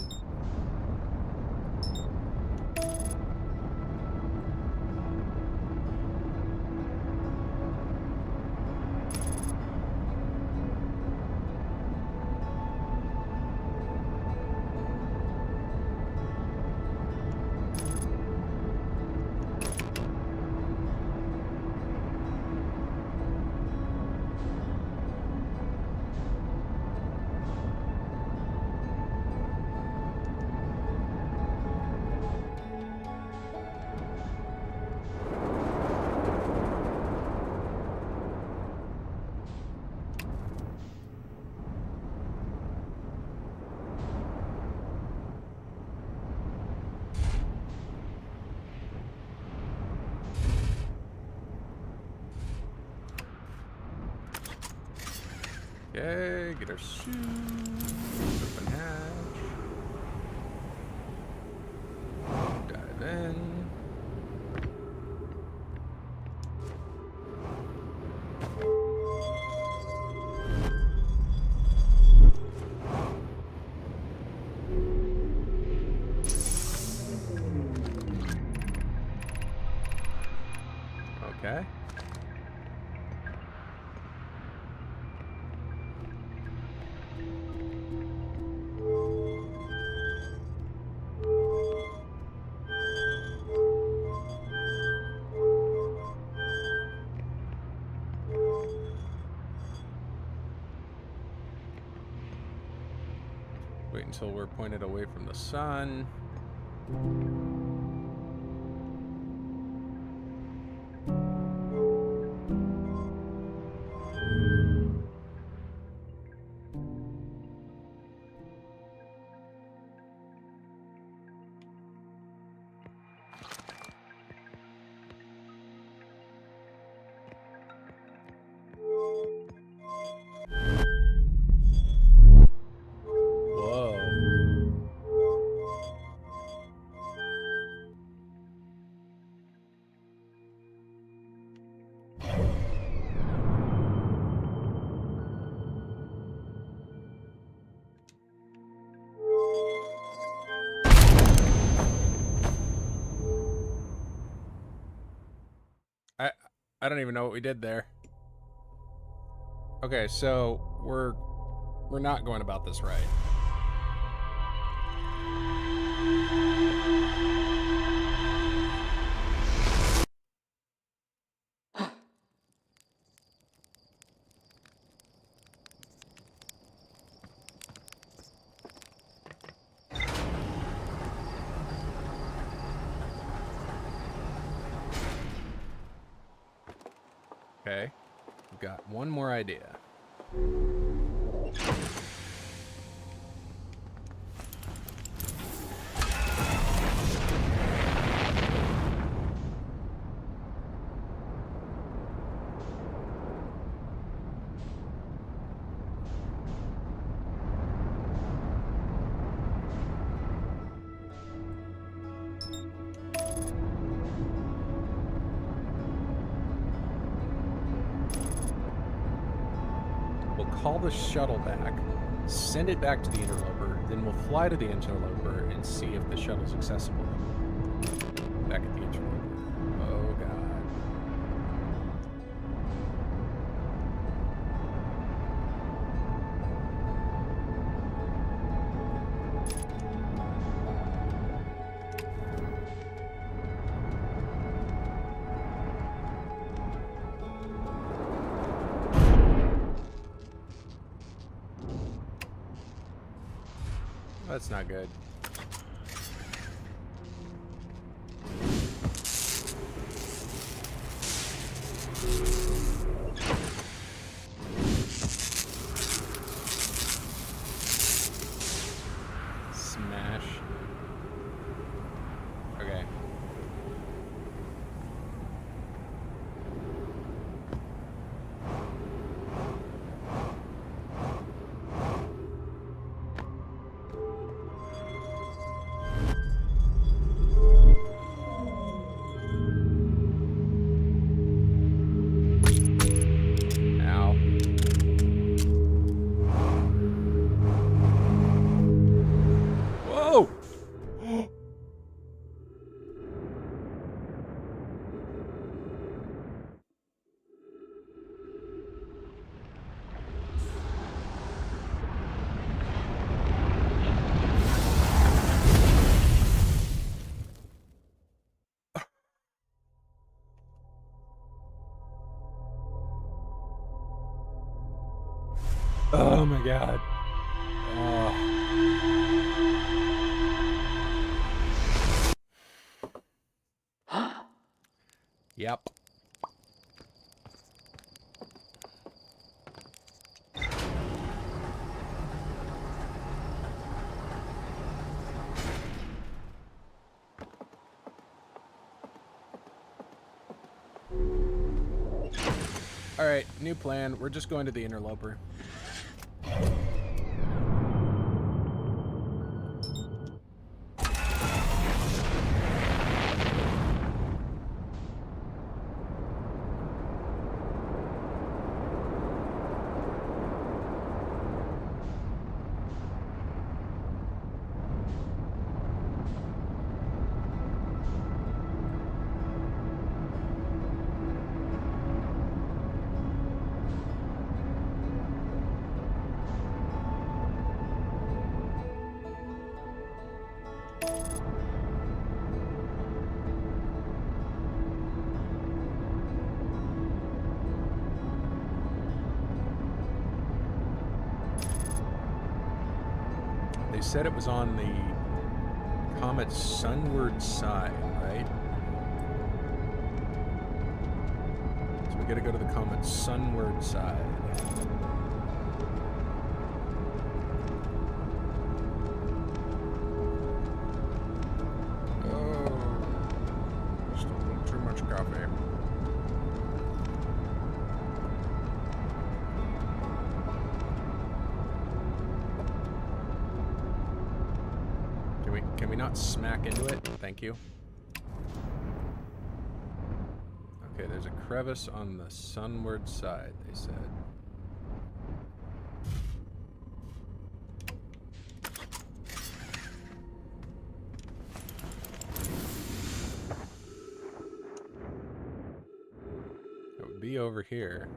Okay, get our suit. Open hatch. Dive in. Okay. Wait until we're pointed away from the sun. I don't even know what we did there. Okay, so we're not going about this right. Okay, we've got one more idea. call the shuttle back, send it back to the interloper, then we'll fly to the interloper and see if the shuttle's accessible. Back at the interloper. Oh god. That's not good. Smash. Okay. Ow. Whoa! Oh my god. Yep. Alright, new plan. We're just going to the interloper. They said it was on the comet's sunward side, right? So we gotta go to the comet's sunward side. Oh, just a little too much coffee. Can we not smack into it? Thank you. Okay, there's a crevice on the sunward side, they said. It would be over here.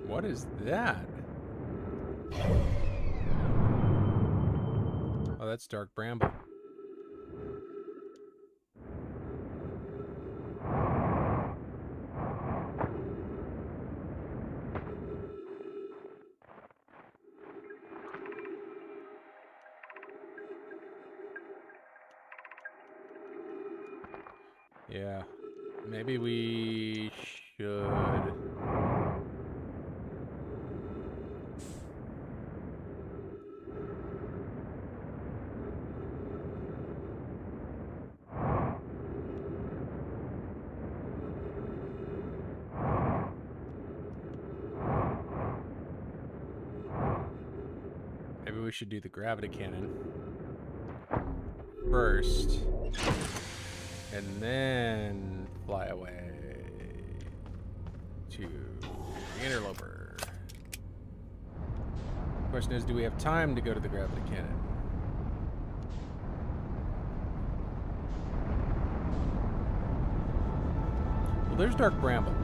What is that? Oh, that's dark bramble. Yeah, maybe we should... Maybe we should do the gravity cannon first, and then fly away to the interloper. Question is, do we have time to go to the gravity cannon? Well, there's Dark Bramble.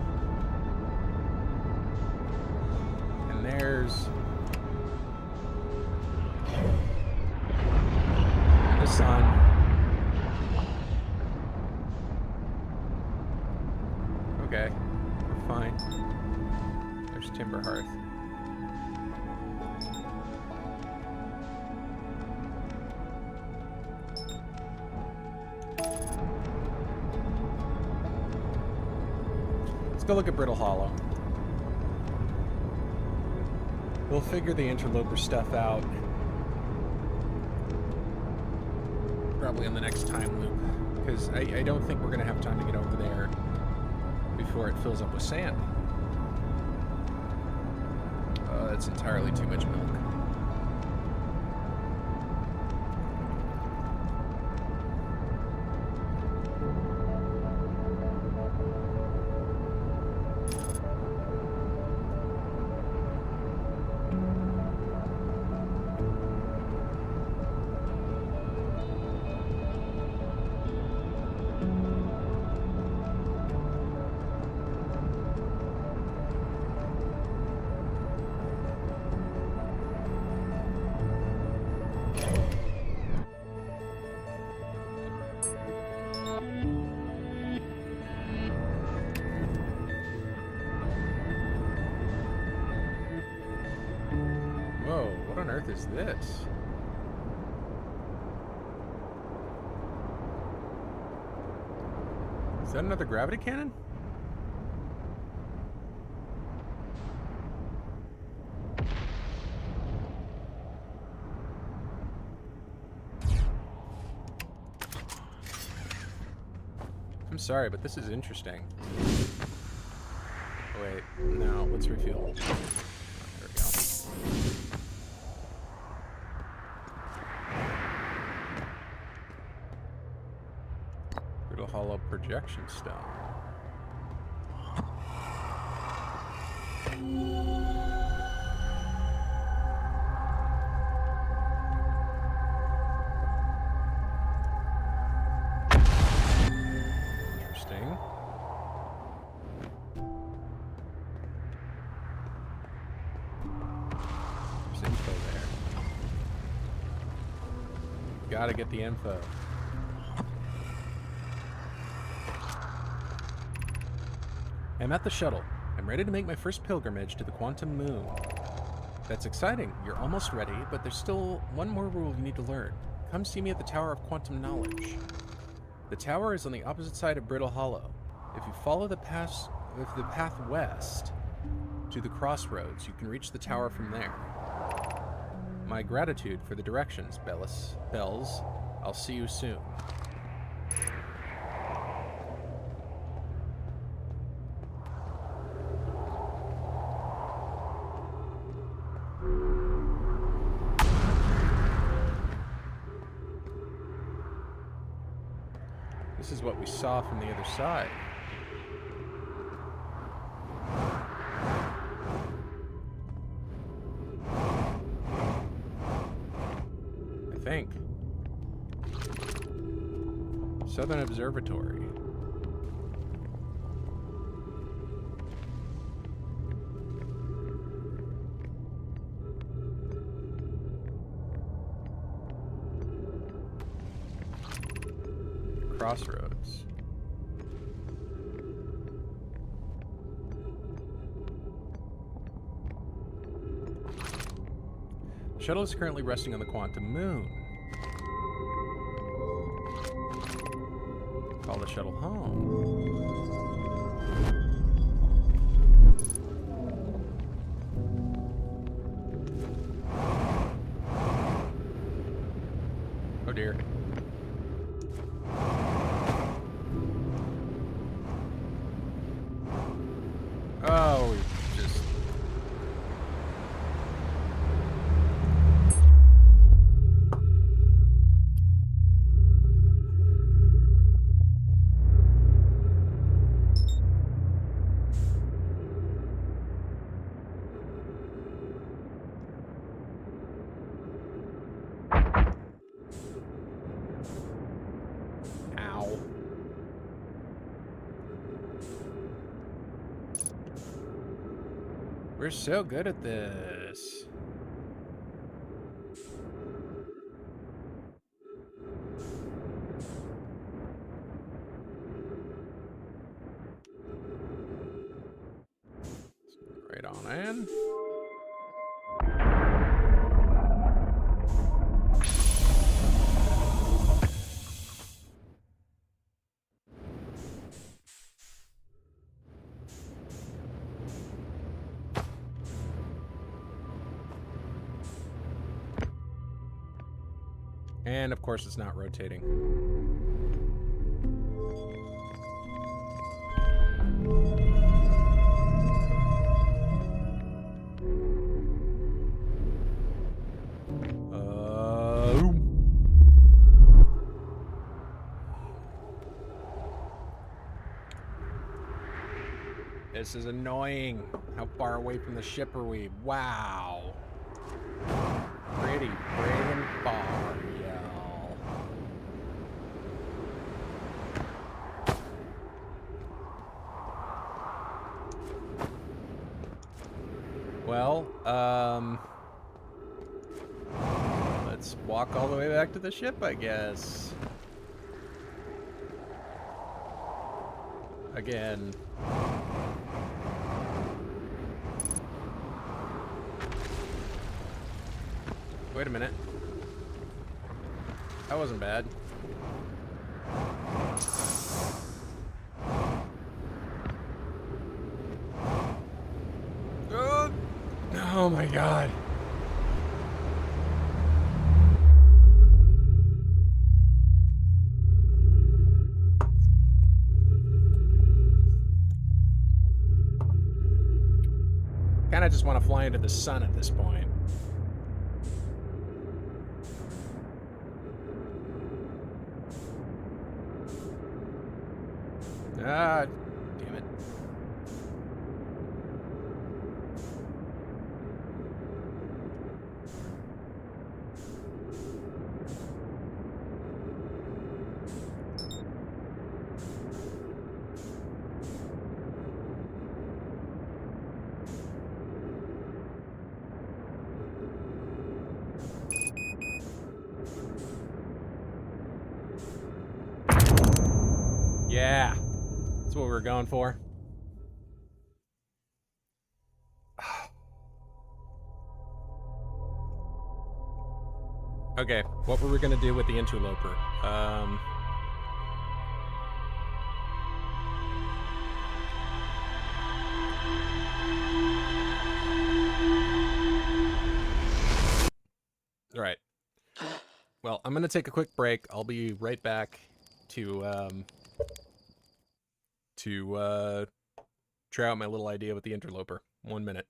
And there's the sun. Okay, we're fine. There's Timber Hearth. Let's go look at Brittle Hollow. We'll figure the interloper stuff out probably on the next time loop, because I don't think we're going to have time to get over there before it fills up with sand. That's entirely too much milk. What on earth is this? Is that another gravity cannon? I'm sorry, but this is interesting. Oh, wait, no, let's refuel. There we go. Brittle Hollow projection stone. Interesting. There's info there. Gotta get the info. I'm at the shuttle. I'm ready to make my first pilgrimage to the quantum moon. That's exciting. You're almost ready, but there's still one more rule you need to learn. Come see me at the Tower of Quantum Knowledge. The tower is on the opposite side of Brittle Hollow. If you follow the path west to the crossroads, you can reach the tower from there. My gratitude for the directions, Bells. I'll see you soon. This is what we saw from the other side. I think. Southern Observatory. Crossroads. The shuttle is currently resting on the quantum moon. Call the shuttle home. Oh dear. Oh, we just... We're so good at this. Right on in. And of course it's not rotating. This is annoying. How far away from the ship are we? Wow. Pretty friggin' far, y'all. Well, let's walk all the way back to the ship, I guess. Again. Wait a minute. That wasn't bad. Oh my god. Kinda just want to fly into the sun at this point. Ah, damn it. Yeah, that's what we were going for. Okay, what were we gonna do with the interloper? All right. Well, I'm gonna take a quick break. I'll be right back to try out my little idea with the interloper. 1 minute.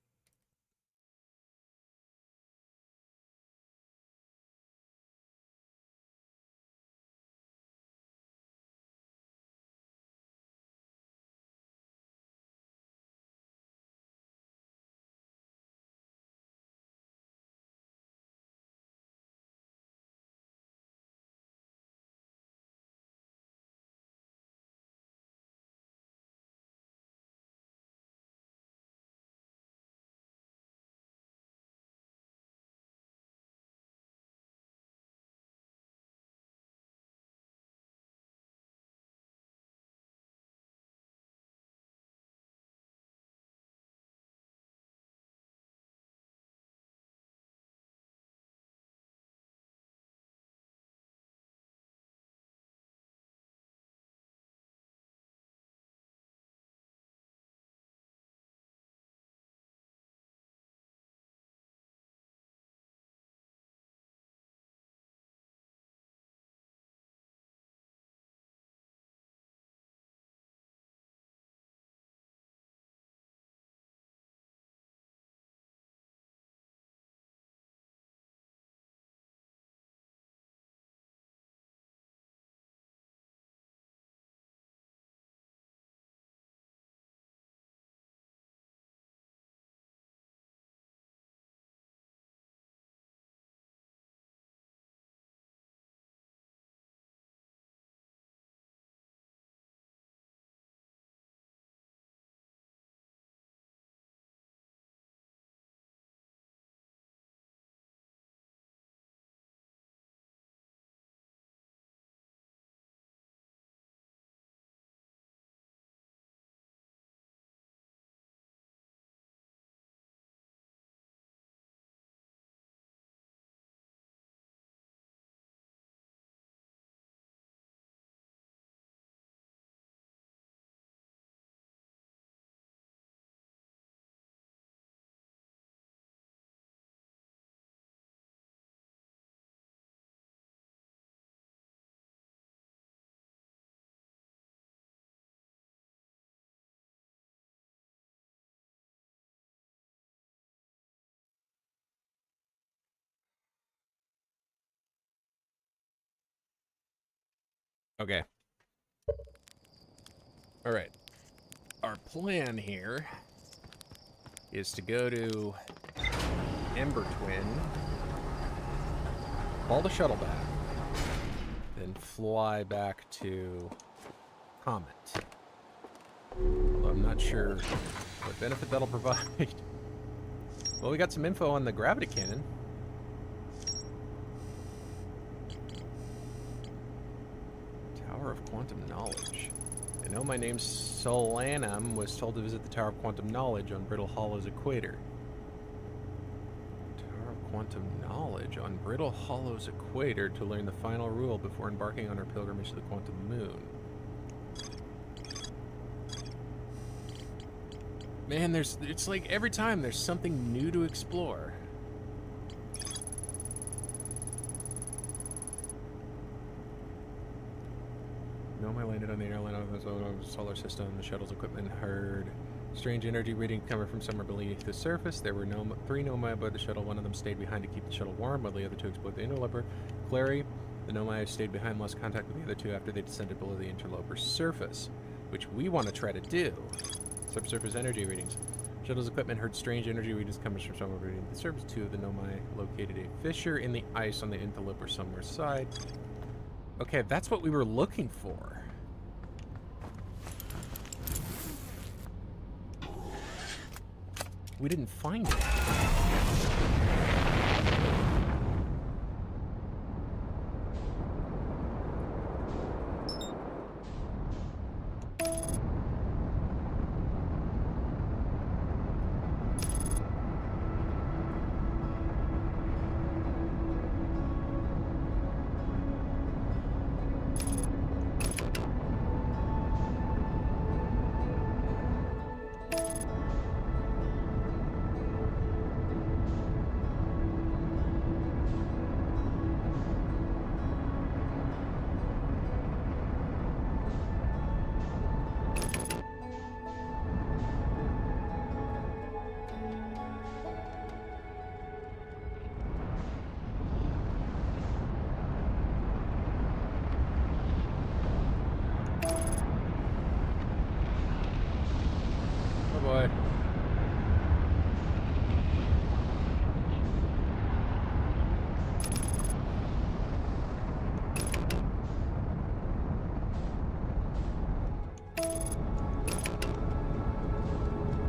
Okay. All right. Our plan here is to go to Ember Twin, call the shuttle back, then fly back to Comet. Although I'm not sure what benefit that'll provide. Well, we got some info on the gravity cannon. Tower of Quantum Knowledge. I know my name's Solanum was told to visit the Tower of Quantum Knowledge on Brittle Hollow's equator. Tower of Quantum Knowledge on Brittle Hollow's equator to learn the final rule before embarking on our pilgrimage to the Quantum Moon. Man, it's like every time there's something new to explore. I landed on the airline of the solar system. The shuttle's equipment heard strange energy reading coming from somewhere beneath the surface. There were 3 Nomai aboard the shuttle. One of them stayed behind to keep the shuttle warm, while the other 2 explored the interloper. Clary, the Nomai stayed behind, lost contact with the other 2 after they descended below the interloper's surface, which we want to try to do. Subsurface energy readings. Shuttle's equipment heard strange energy readings coming from somewhere beneath the surface. 2 of the Nomai located a fissure in the ice on the interloper somewhere side. Okay, that's what we were looking for. We didn't find it. Boy.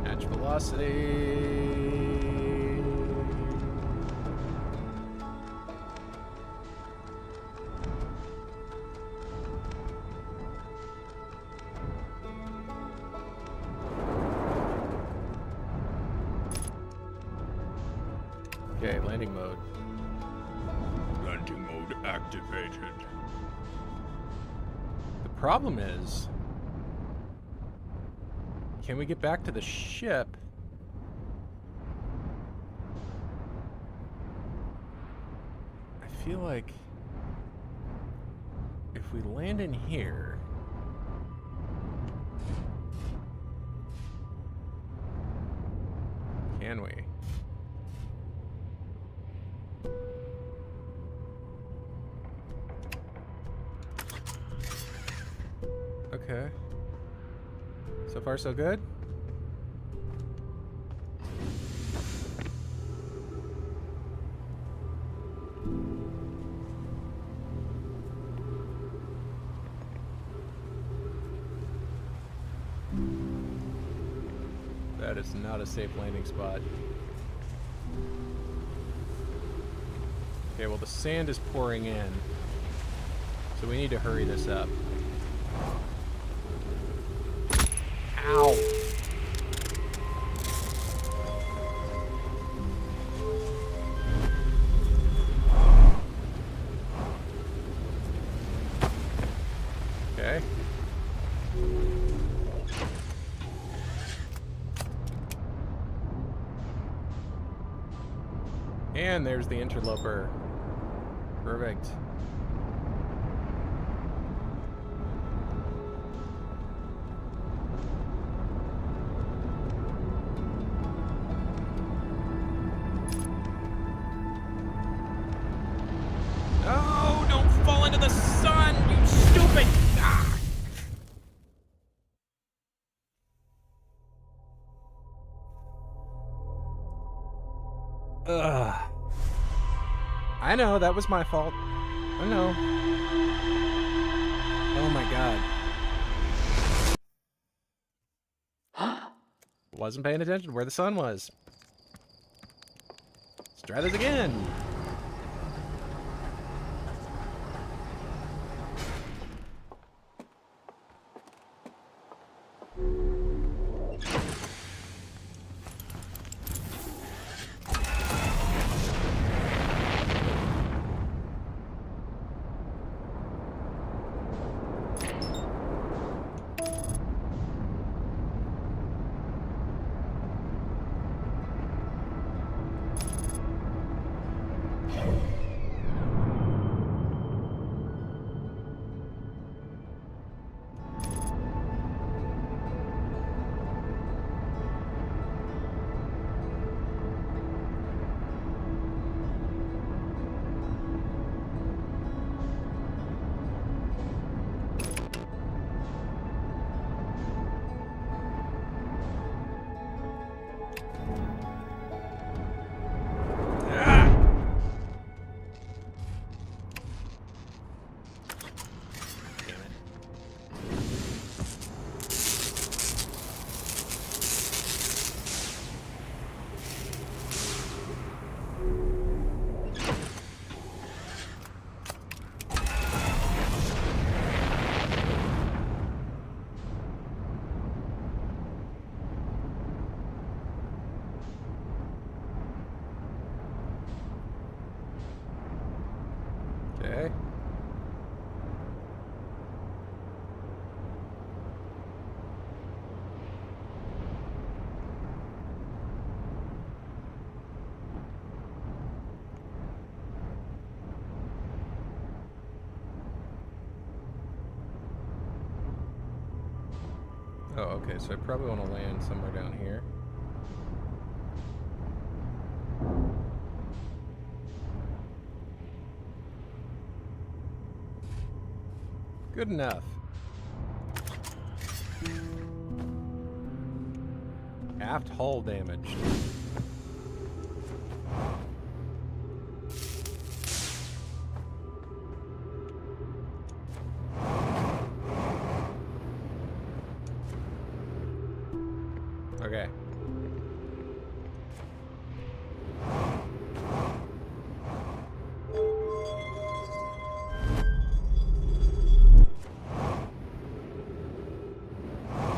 Match velocity. Okay, landing mode. Landing mode activated. The problem is, can we get back to the ship? I feel like if we land in here, can we? Okay. So far, so good? That is not a safe landing spot. Okay, well the sand is pouring in, so we need to hurry this up. Ow! Okay. And there's the interloper. Perfect. No, don't fall into the sun, you stupid! I know, that was my fault. I know. Oh my god. Wasn't paying attention where the sun was. Let's try this again. Okay. Oh, okay, so I probably want to land somewhere down here. Good enough. Aft hull damaged. Okay.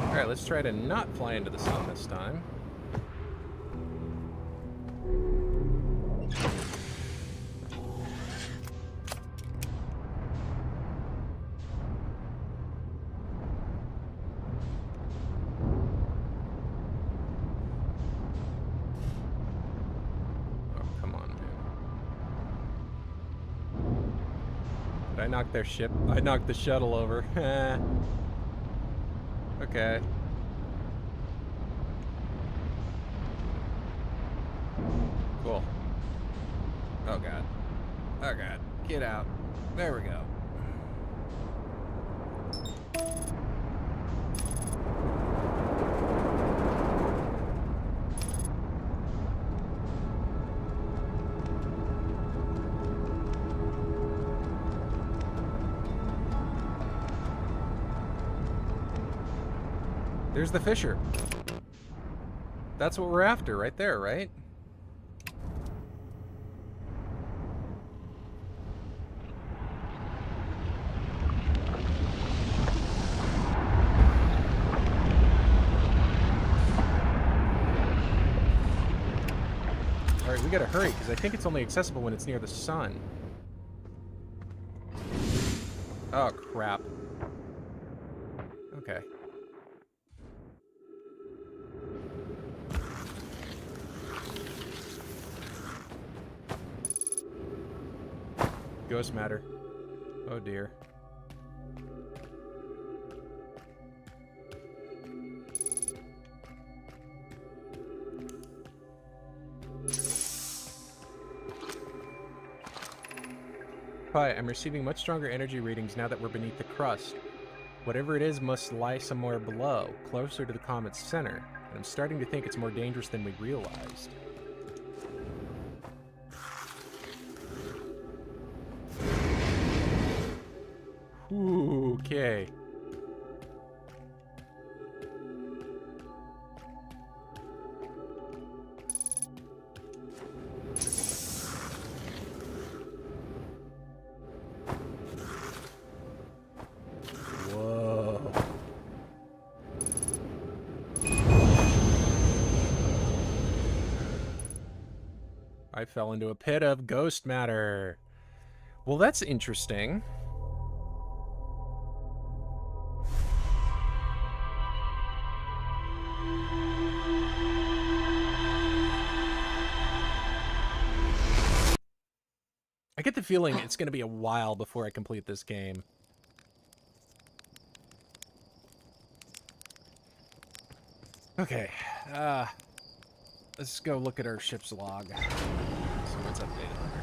Alright, let's try to not fly into the sun this time. I knocked their ship. I knocked the shuttle over. Okay. Cool. Oh god. Oh god. Get out. There we go. There's the Fisher. That's what we're after right there, right? Alright, we gotta hurry, because I think it's only accessible when it's near the sun. Oh, crap. Okay. Ghost matter. Oh dear. Hi, I'm receiving much stronger energy readings now that we're beneath the crust. Whatever it is must lie somewhere below, closer to the comet's center, and I'm starting to think it's more dangerous than we realized. Ooh, okay. Whoa. I fell into a pit of ghost matter. Well, that's interesting. I get the feeling it's going to be a while before I complete this game. Okay, let's go look at our ship's log. See what's updated on her.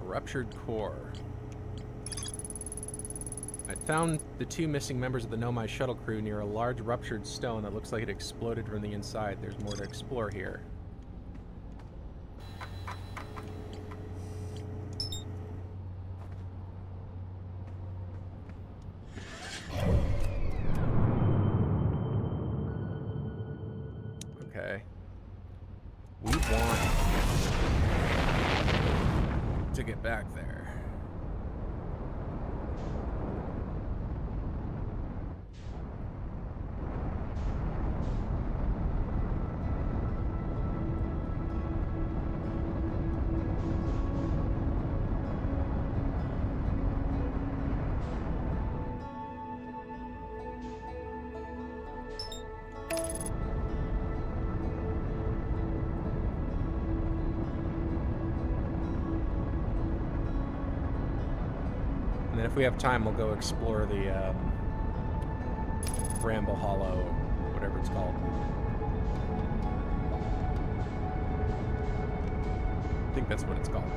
A ruptured core. I found the 2 missing members of the Nomai shuttle crew near a large ruptured stone that looks like it exploded from the inside. There's more to explore here. Okay. We want to get back there. And then if we have time, we'll go explore the Bramble Hollow, whatever it's called. I think that's what it's called.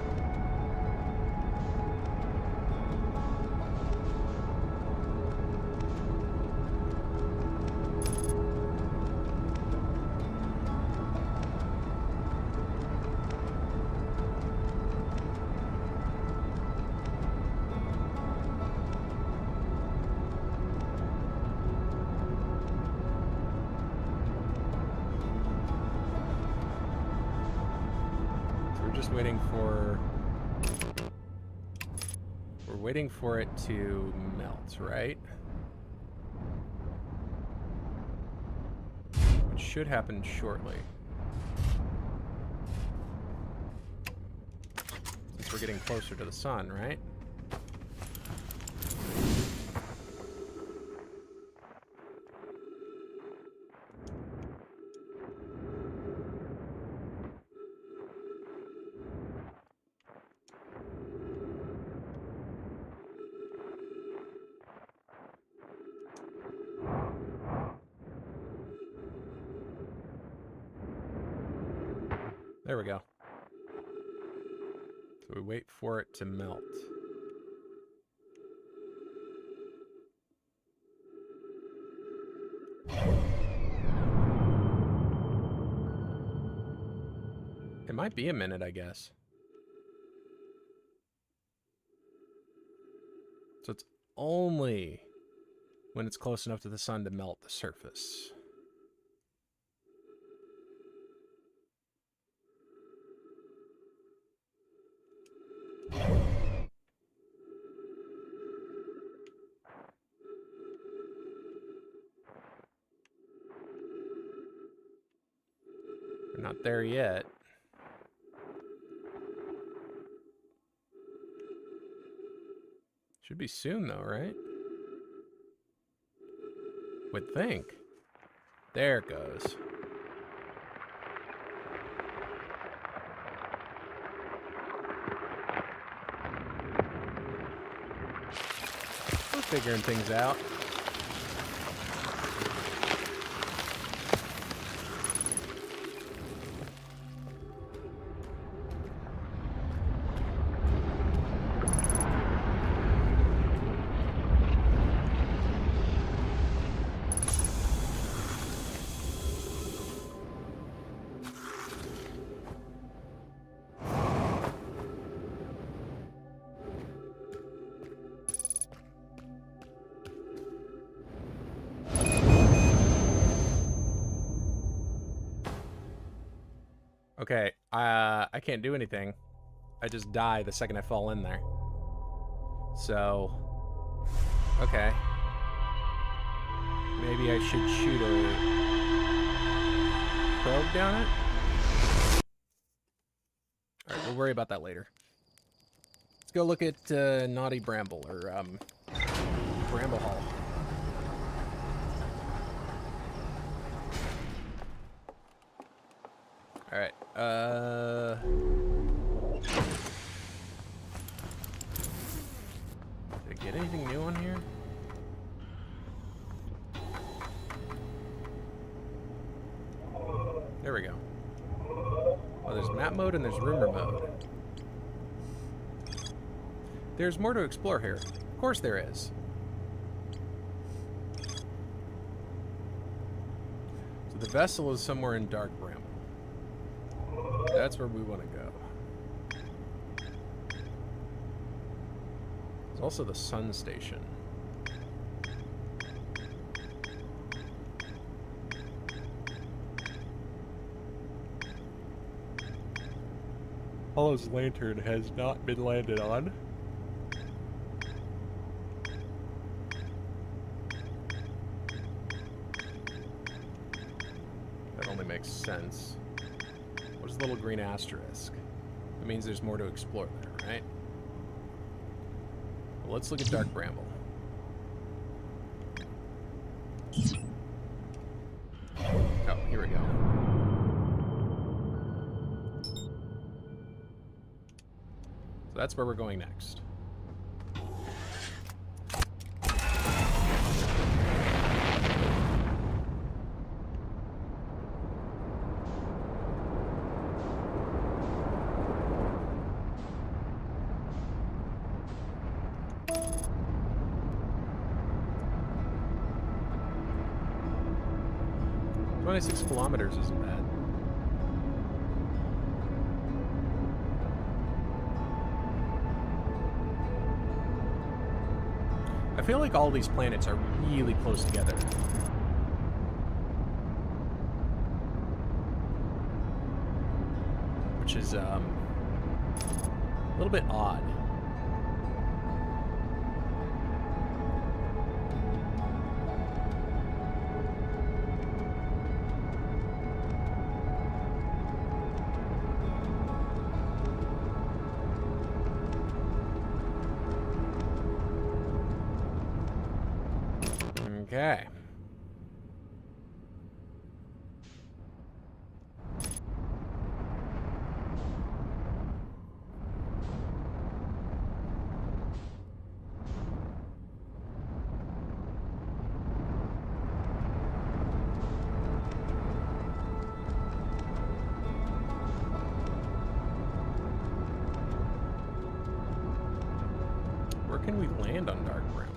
Waiting for it to melt, right? Which should happen shortly. Since we're getting closer to the sun, right? There we go. So we wait for it to melt. It might be a minute, I guess. So it's only when it's close enough to the sun to melt the surface. We're not there yet. Should be soon though, right? Would think. There it goes. We're figuring things out. Okay, I can't do anything. I just die the second I fall in there. So, okay. Maybe I should shoot a probe down it? Alright, we'll worry about that later. Let's go look at Naughty Bramble, or Bramble Hall. Alright, did I get anything new on here? There we go. Oh, there's map mode and there's rumor mode. There's more to explore here. Of course there is. So the vessel is somewhere in Dark Bramble. That's where we want to go. There's also the sun station. Hollow's lantern has not been landed on. That only makes sense. What is the little green asterisk? That means there's more to explore there, right? Well, let's look at Dark Bramble. Oh, here we go. So that's where we're going next. "26 kilometers isn't bad." I feel like all these planets are really close together. Which is, a little bit odd. Okay. Where can we land on Dark Bramble?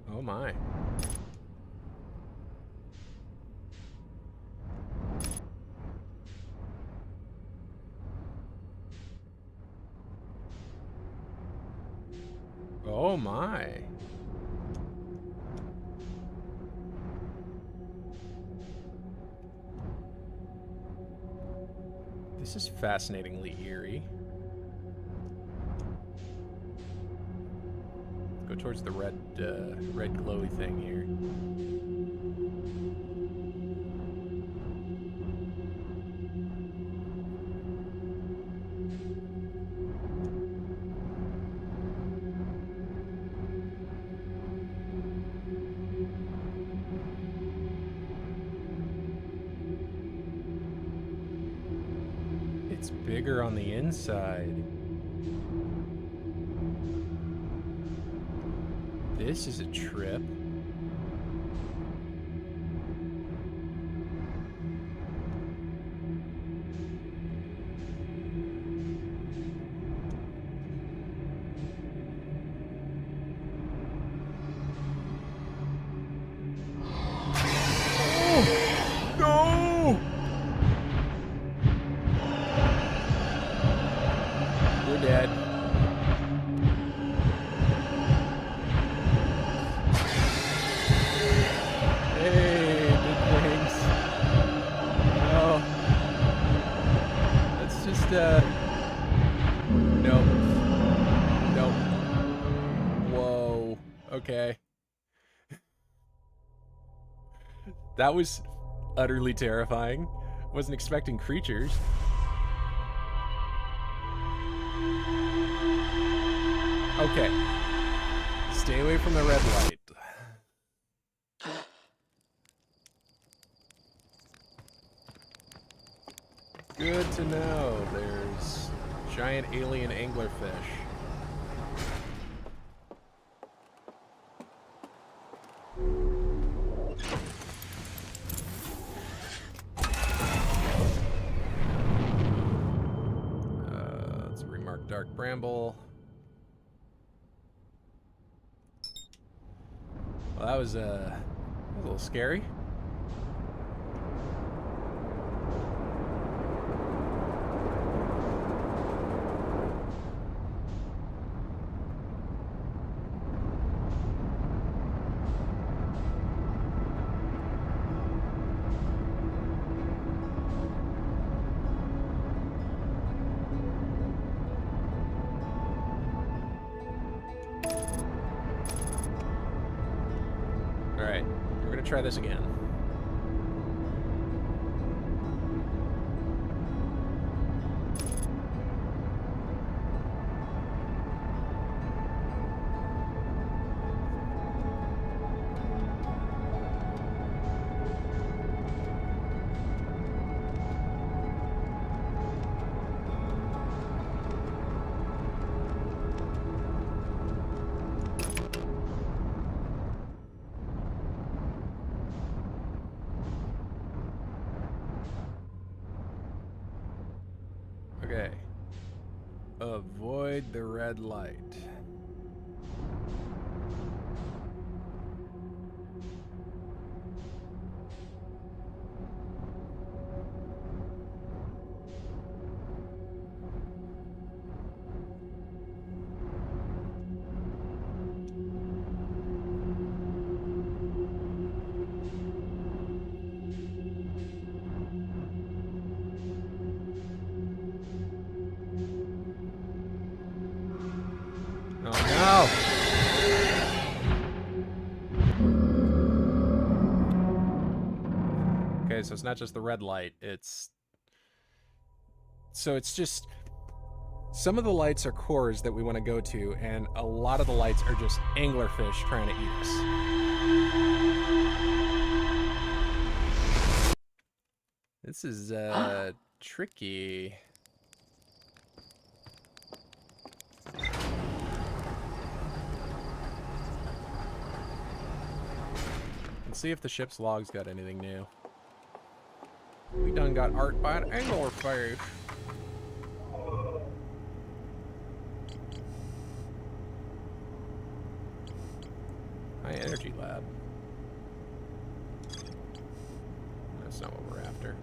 Oh my. Oh my. This is fascinatingly eerie. Go towards the red glowy thing here. It's bigger on the inside. This is a trip. Okay. That was utterly terrifying. Wasn't expecting creatures. Okay. Stay away from the red light. Good to know. There's giant alien anglerfish. Let's remark dark bramble. Well, that was a little scary. Alright, we're gonna try this again. Okay. Avoid the red light. Oh no! Okay, so it's not just the red light, it's just some of the lights are cores that we want to go to, and a lot of the lights are just anglerfish trying to eat us. This is tricky. Let's see if the ship's logs got anything new. We done got art by an anglerfish. High energy lab. That's not what we're after.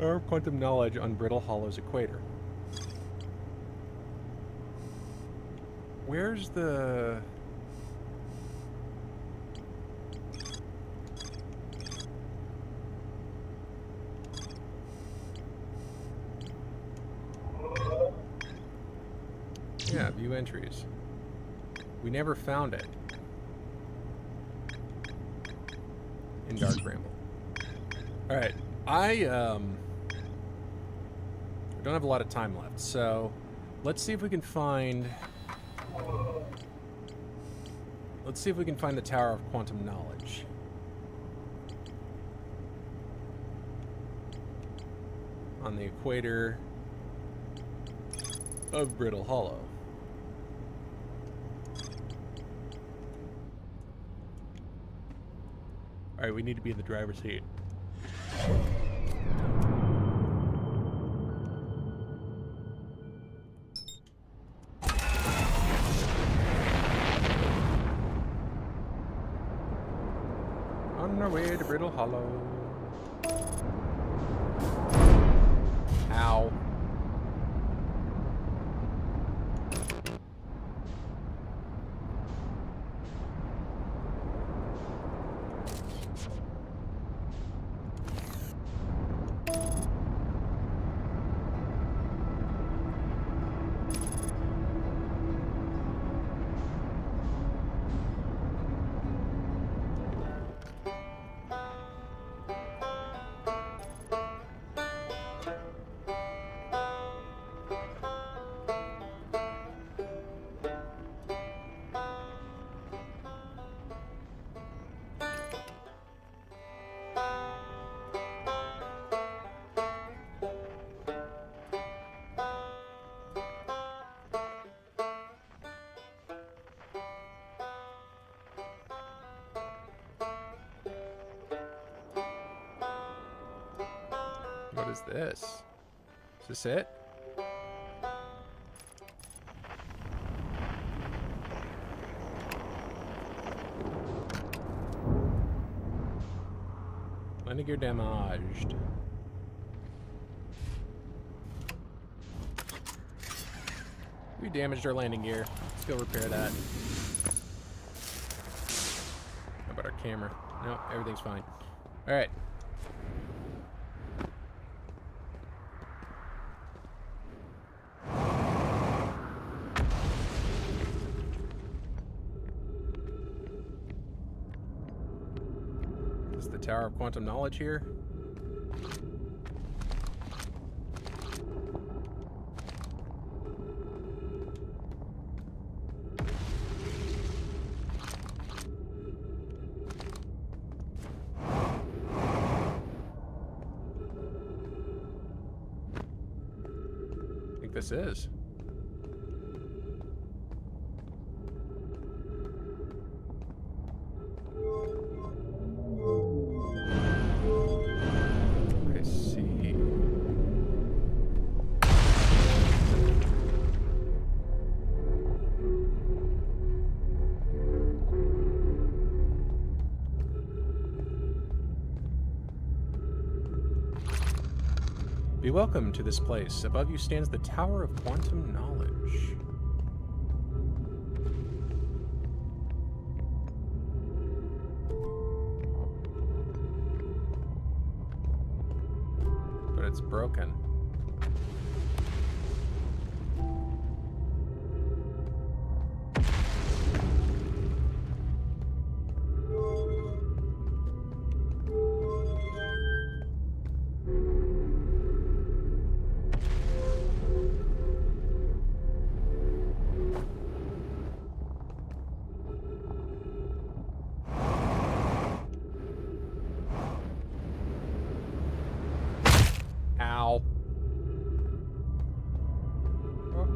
Or quantum knowledge on Brittle Hollow's equator. Where's the... Yeah, view entries. We never found it. In Dark Bramble. Alright, I don't have a lot of time left, so let's see if we can find... Let's see if we can find the Tower of Quantum Knowledge. On the equator of Brittle Hollow. Alright, we need to be in the driver's seat. On our way to Brittle Hollow. Ow. What is this? Is this it? Landing gear damaged. We damaged our landing gear. Let's go repair that. How about our camera? No, everything's fine. All right. Is the Tower of Quantum Knowledge here? I think this is. I see. Be welcome to this place. Above you stands the Tower of Quantum Knowledge. But it's broken. Ow.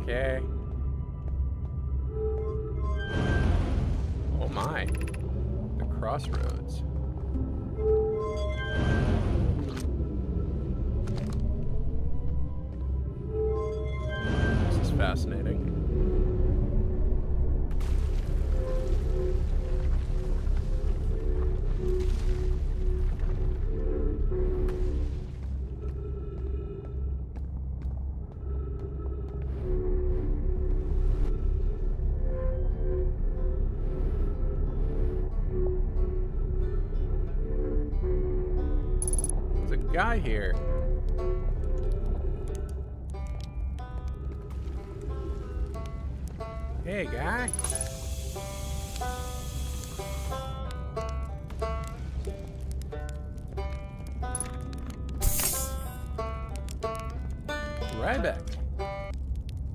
Okay. Oh my. The crossroads. This is fascinating. There's a guy here. Hey, guy. Ryback.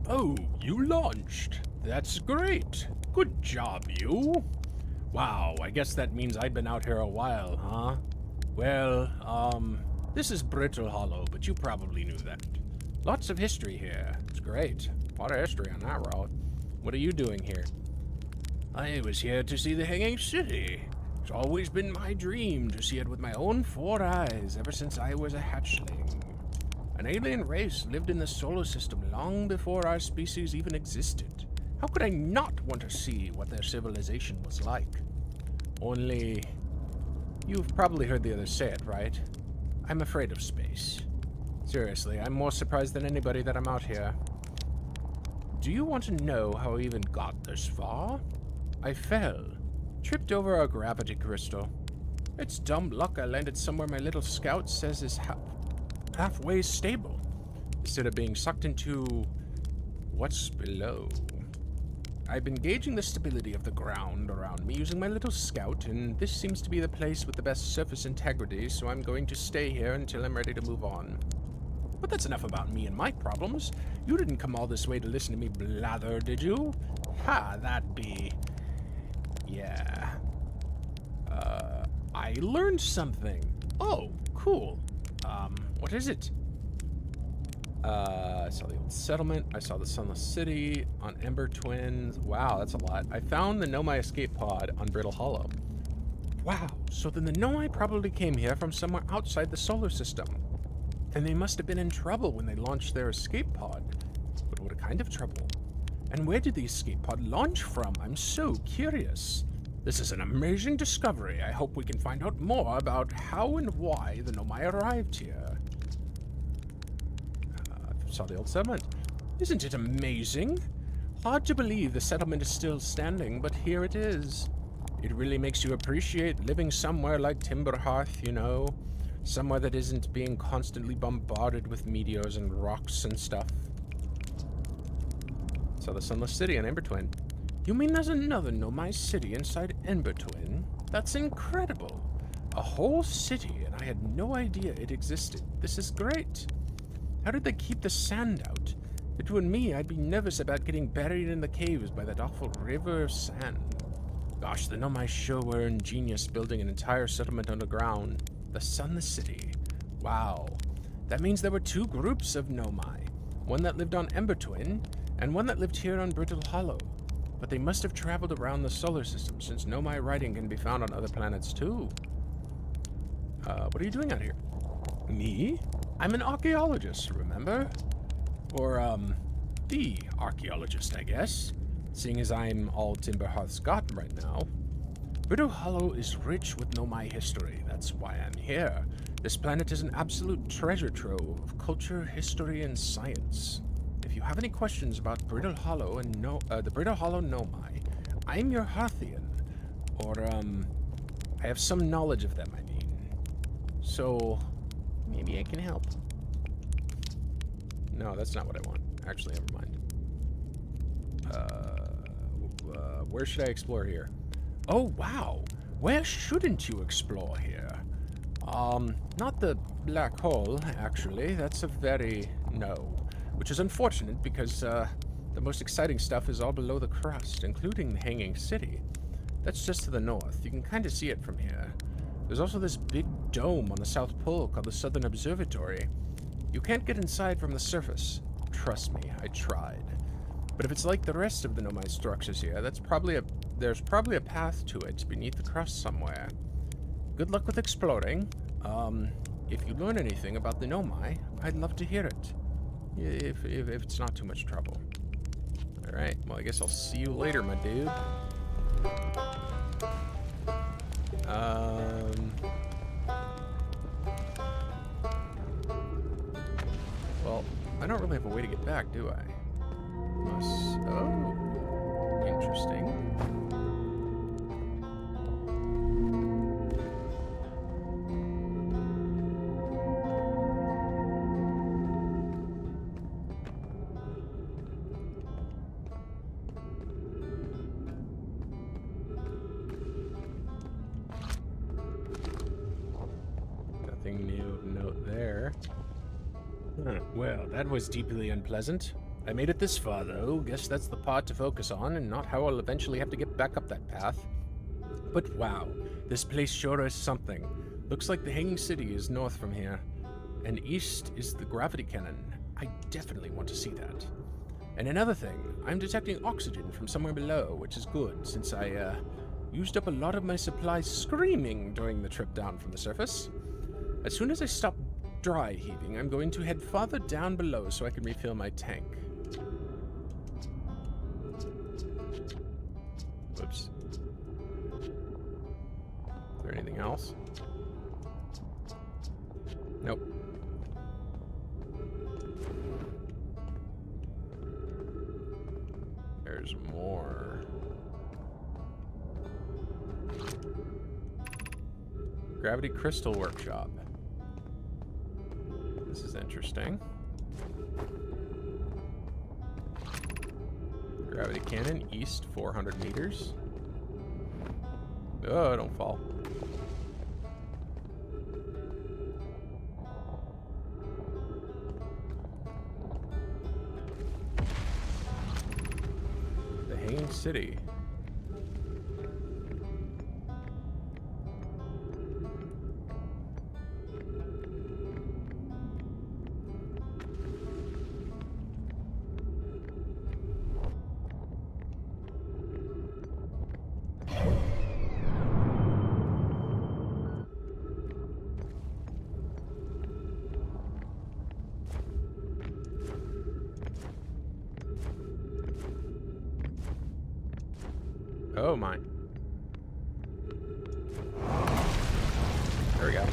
Oh, you launched. That's great. Good job, you. Wow, I guess that means I've been out here a while, huh? Well, this is Brittle Hollow, but you probably knew that. Lots of history here. It's great. A lot of history on that route. What are you doing here? I was here to see the Hanging City. It's always been my dream to see it with my own 4 eyes ever since I was a hatchling. An alien race lived in the solar system long before our species even existed. How could I not want to see what their civilization was like? Only... You've probably heard the others say it, right? I'm afraid of space. Seriously, I'm more surprised than anybody that I'm out here. Do you want to know how I even got this far? I fell. Tripped over a gravity crystal. It's dumb luck I landed somewhere my little scout says is halfway stable, instead of being sucked into what's below. I've been gauging the stability of the ground around me using my little scout, and this seems to be the place with the best surface integrity, so I'm going to stay here until I'm ready to move on. But that's enough about me and my problems. You didn't come all this way to listen to me blather, did you? Ha, that'd be... Yeah. I learned something. Oh, cool. What is it? I saw the old settlement. I saw the Sunless City on Ember Twins. Wow, that's a lot. I found the Nomai escape pod on Brittle Hollow. Wow, so then the Nomai probably came here from somewhere outside the solar system. And they must have been in trouble when they launched their escape pod. But what kind of trouble? And where did the escape pod launch from? I'm so curious. This is an amazing discovery. I hope we can find out more about how and why the Nomai arrived here. Saw the old settlement. Isn't it amazing? Hard to believe the settlement is still standing, but here it is. It really makes you appreciate living somewhere like Timberhearth, you know? Somewhere that isn't being constantly bombarded with meteors and rocks and stuff. Saw the Sunless City in Embertwin. You mean there's another Nomai city inside Embertwin? That's incredible. A whole city, and I had no idea it existed. This is great. How did they keep the sand out? If it were me, I'd be nervous about getting buried in the caves by that awful river of sand. Gosh, the Nomai sure were ingenious building an entire settlement underground. The Sunless City. Wow. That means there were two groups of Nomai. One that lived on Embertwin, and one that lived here on Brittle Hollow. But they must have traveled around the solar system, since Nomai writing can be found on other planets too. What are you doing out here? Me? I'm an archaeologist, remember? Or, the archaeologist, I guess. Seeing as I'm all Timberhearth's got right now. Brittle Hollow is rich with Nomai history. That's why I'm here. This planet is an absolute treasure trove of culture, history, and science. If you have any questions about Brittle Hollow and the Brittle Hollow Nomai, I'm your Hearthian. Or, I have some knowledge of them, I mean. So, maybe I can help. No, that's not what I want. Actually, never mind. Where should I explore here? Oh, wow. Where shouldn't you explore here? Not the black hole, actually. That's a very no. Which is unfortunate because, the most exciting stuff is all below the crust, including the Hanging City. That's just to the north. You can kind of see it from here. There's also this big dome on the South Pole called the Southern Observatory. You can't get inside from the surface. Trust me, I tried. But if it's like the rest of the Nomai structures here, there's probably a path to it beneath the crust somewhere. Good luck with exploring. If you learn anything about the Nomai, I'd love to hear it. If it's not too much trouble. Alright, well I guess I'll see you later, my dude. Well, I don't really have a way to get back, do I? Oh, interesting. Nothing new to note there. Well, that was deeply unpleasant. I made it this far, though. Guess that's the part to focus on, and not how I'll eventually have to get back up that path. But wow, this place sure is something. Looks like the Hanging City is north from here, and east is the gravity cannon. I definitely want to see that. And another thing, I'm detecting oxygen from somewhere below, which is good, since I, used up a lot of my supplies screaming during the trip down from the surface. As soon as I stop dry heaving, I'm going to head farther down below so I can refill my tank. Whoops. Is there anything else? Nope. There's more. Gravity Crystal Workshop. This is interesting. Gravity cannon, east 400 meters. Oh, don't fall. The Hanging City. Oh my. There we go.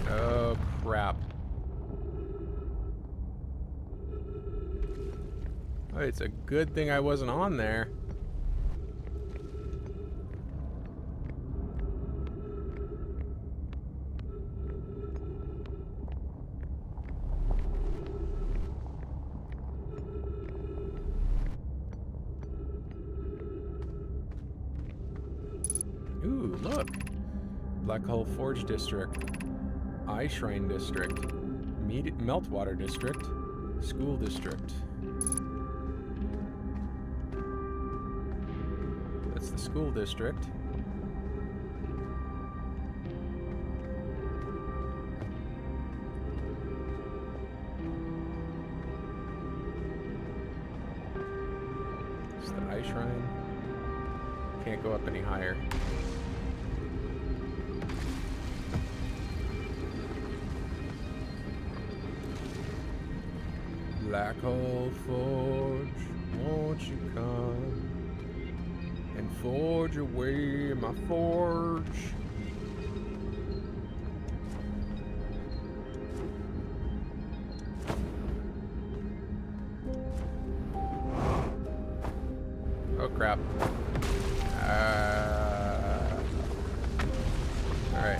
Oh crap. Oh, it's a good thing I wasn't on there. Ooh, look. Black Hole Forge District. Eye Shrine District. Meltwater District. School District. That's the school district. It's the Eye Shrine. Can't go up any higher. Black Hole Forge, won't you come and forge away my forge? Oh crap. Alright.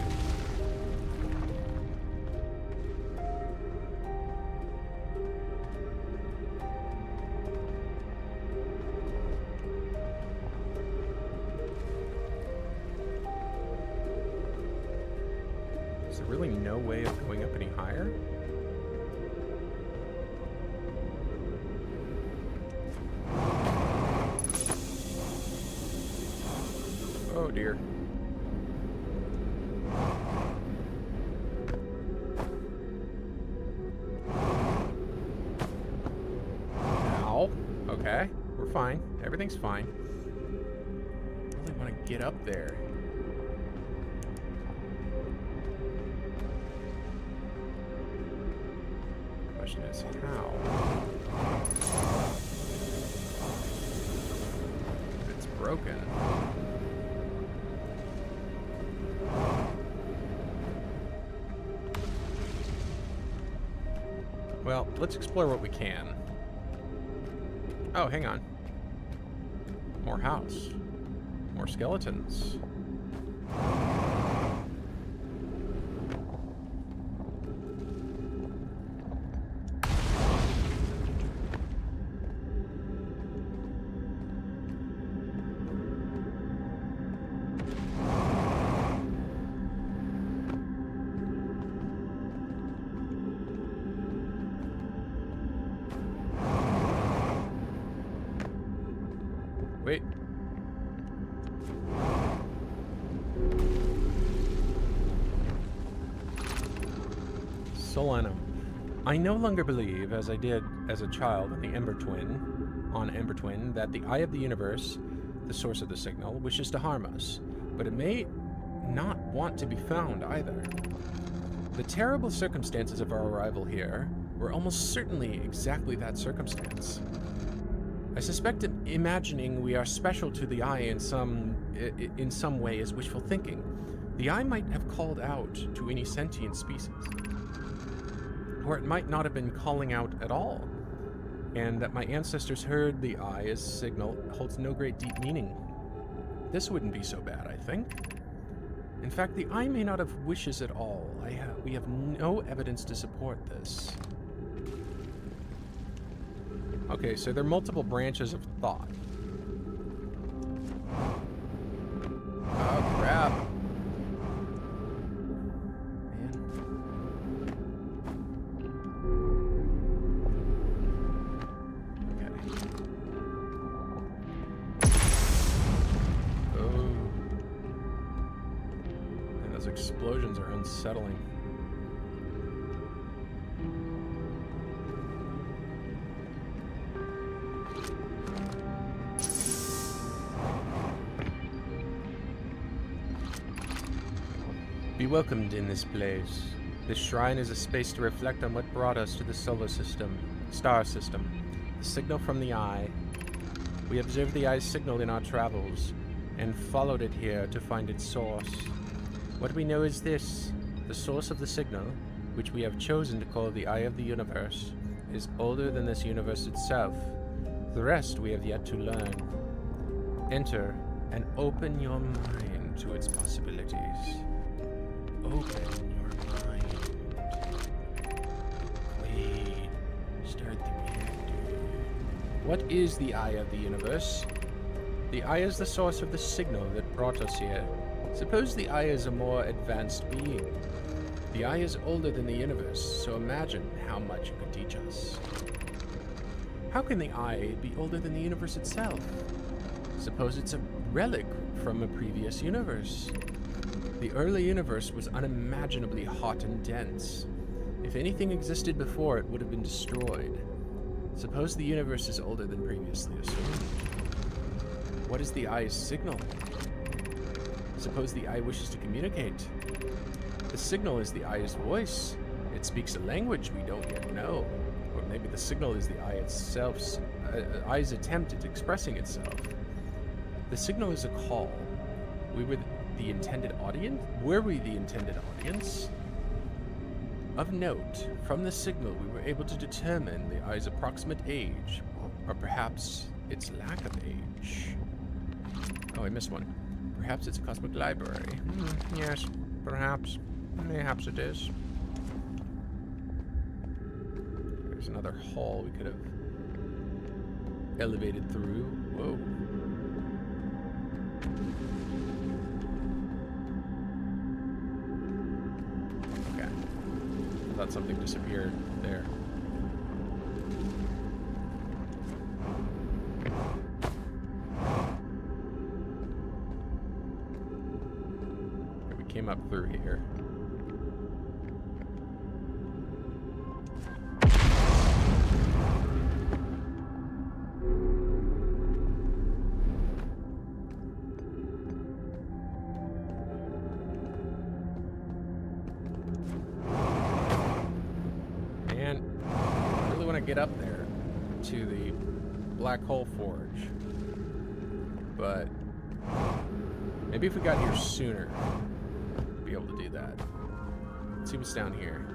Is there really no way of going up any higher? Oh dear. Ow. Okay, we're fine. Everything's fine. I really want to get up there. Question is how? It's broken. Well, let's explore what we can. Oh, hang on. More house. More skeletons. Wait. Solanum. I no longer believe, as I did as a child on Ember Twin, that the eye of the universe, the source of the signal, wishes to harm us. But it may not want to be found either. The terrible circumstances of our arrival here were almost certainly exactly that circumstance. I suspect that imagining we are special to the eye in some way is wishful thinking. The eye might have called out to any sentient species. Or it might not have been calling out at all, and that my ancestors heard the eye as signal holds no great deep meaning. This wouldn't be so bad, I think. In fact, the eye may not have wishes at all. We have no evidence to support this. Okay, so there are multiple branches of thought. Oh, crap. Man. Okay. Oh. And those explosions are unsettling. Be welcomed in this place. This shrine is a space to reflect on what brought us to the solar system, star system. The signal from the eye We observed the eye's signal in our travels and followed it here to find its source. What we know is this: the source of the signal, which we have chosen to call the Eye of the Universe, is older than this universe itself. The rest we have yet to learn. Enter and open your mind to its possibilities. Open your mind. Queen, start the reactor. What is the Eye of the Universe? The Eye is the source of the signal that brought us here. Suppose the Eye is a more advanced being. The Eye is older than the universe, so imagine how much it could teach us. How can the Eye be older than the universe itself? Suppose it's a relic from a previous universe. The early universe was unimaginably hot and dense. If anything existed before, it would have been destroyed. Suppose the universe is older than previously assumed. What is the Eye's signal? Suppose the Eye wishes to communicate. The signal is the Eye's voice. It speaks a language we don't yet know. Or maybe the signal is the Eye itself's Eye's attempt at expressing itself. The signal is a call. We were the intended audience? Were we the intended audience? Of note, from the signal we were able to determine the Eye's approximate age, or perhaps its lack of age. Oh, I missed one. Perhaps it's a cosmic library. Yes, perhaps. Mayhaps it is. There's another hall we could have elevated through. Whoa. Okay. I thought something disappeared there. Okay, we came up through here. Get up there to the Black Hole Forge, but maybe if we got here sooner, we'd be able to do that. Let's see what's down here.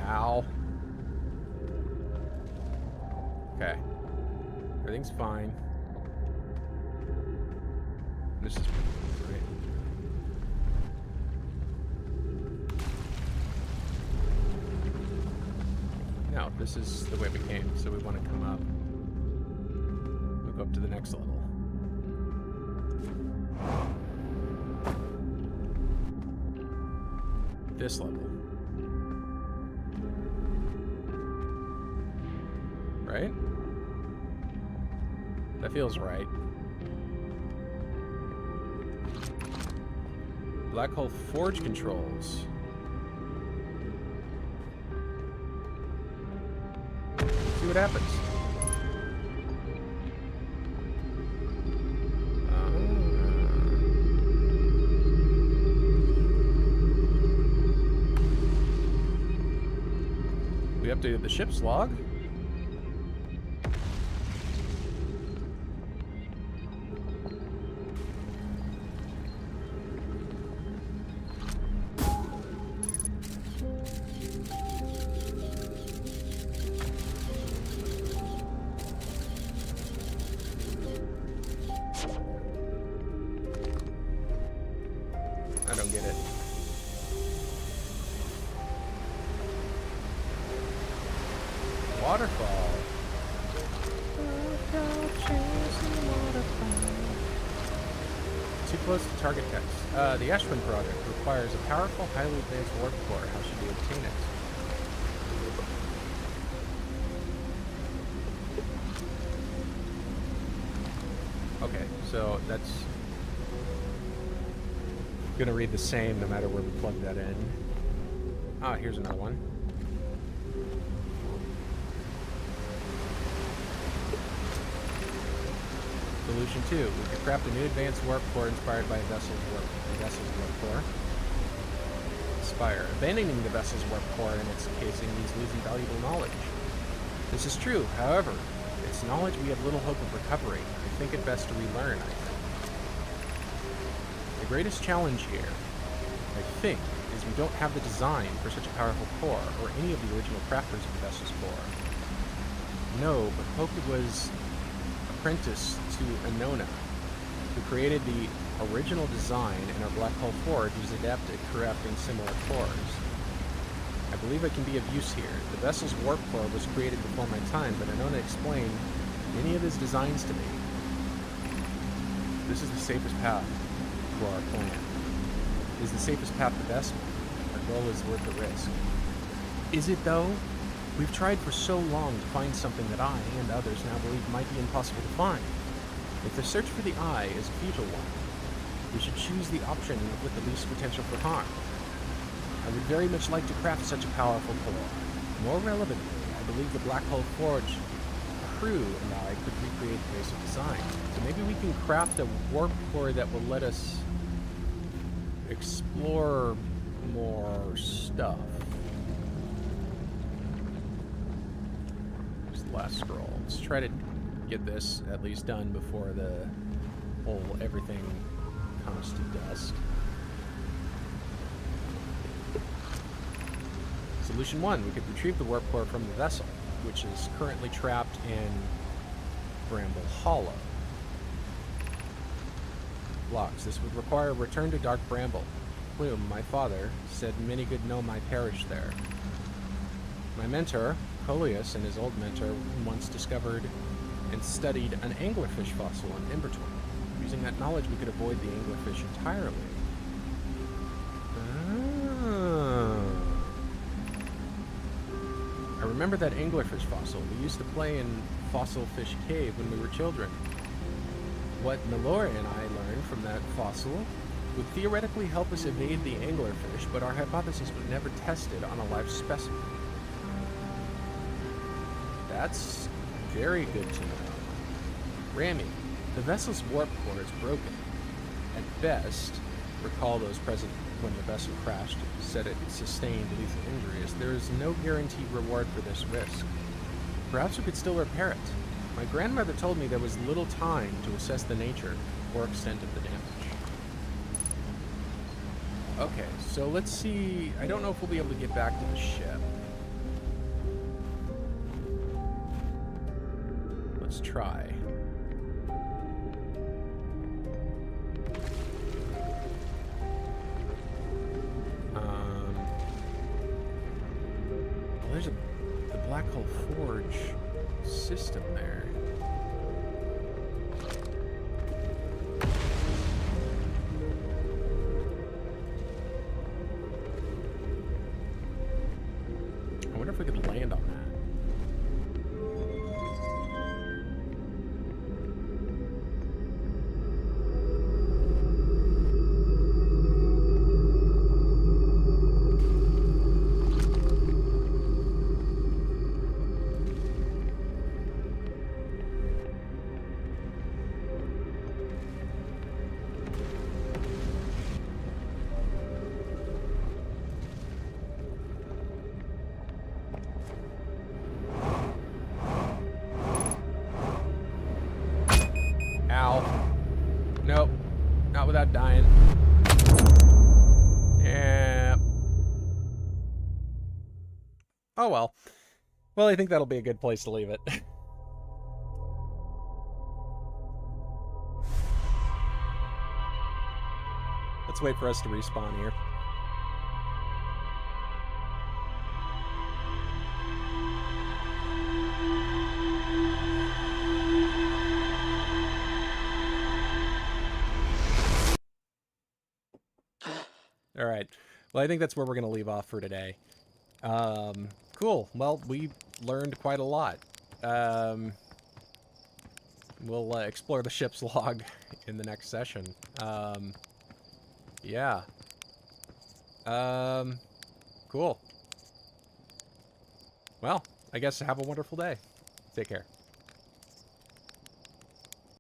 Ow. Okay. Everything's fine. This is great. No, this is the way we came, so we want to come up. We'll go up to the next level. This level. Right? That feels right. Black Hole Forge controls. See what happens. We updated the ship's log. I don't get it. Waterfall. Too close to target text. The Ashwin project requires a powerful, highly advanced warp core. How should we obtain it? Okay, so that's gonna read the same no matter where we plug that in. Ah, here's another one. Solution 2. We could craft a new advanced warp core inspired by a vessel's warp core. Spire. Abandoning the vessel's warp core in its casing means losing valuable knowledge. This is true, however, it's knowledge we have little hope of recovering. I think it best to relearn, I think. The greatest challenge here, I think, is we don't have the design for such a powerful core, or any of the original crafters of the vessel's core. No, but Cota was apprenticed to Anona, who created the original design, and our Black Hole Forge was adept at crafting similar cores. I believe it can be of use here. The vessel's warp core was created before my time, but Anona explained many of his designs to me. This is the safest path for our plan. Is the safest path the best one? Our goal is worth the risk. Is it, though? We've tried for so long to find something that I and others now believe might be impossible to find. If the search for the eye is a futile one, we should choose the option with the least potential for harm. I would very much like to craft such a powerful core. More relevantly, I believe the Black Hole Forge crew and I could recreate the basic design. So maybe we can craft a warp core that will let us explore more stuff. Here's the last scroll. Let's try to get this at least done before the whole everything comes to dust. Solution 1, we could retrieve the warp core from the vessel, which is currently trapped in Bramble Hollow. Blocks. This would require a return to Dark Bramble. Plume, my father, said many good gnome perished there. My mentor, Coleus, and his old mentor once discovered and studied an anglerfish fossil in Embertour. Using that knowledge, we could avoid the anglerfish entirely. I remember that anglerfish fossil. We used to play in Fossil Fish Cave when we were children. What Melora and I learned from that fossil would theoretically help us evade the anglerfish, but our hypothesis was never tested on a live specimen. That's very good to know. Rami, the vessel's warp core is broken. At best, recall those present when the vessel crashed said it sustained lethal injuries. There is no guaranteed reward for this risk. Perhaps we could still repair it. My grandmother told me there was little time to assess the nature or extent of the damage. Okay, so let's see. I don't know if we'll be able to get back to the ship. Let's try. Well, there's the Black Hole Forge system there. I wonder if we could land on that. Nope. Not without dying. Yeah. Oh well. Well, I think that'll be a good place to leave it. Let's wait for us to respawn here. All right. Well, I think that's where we're going to leave off for today. Cool. Well, we learned quite a lot. We'll explore the ship's log in the next session. Yeah. Cool. Well, I guess have a wonderful day. Take care.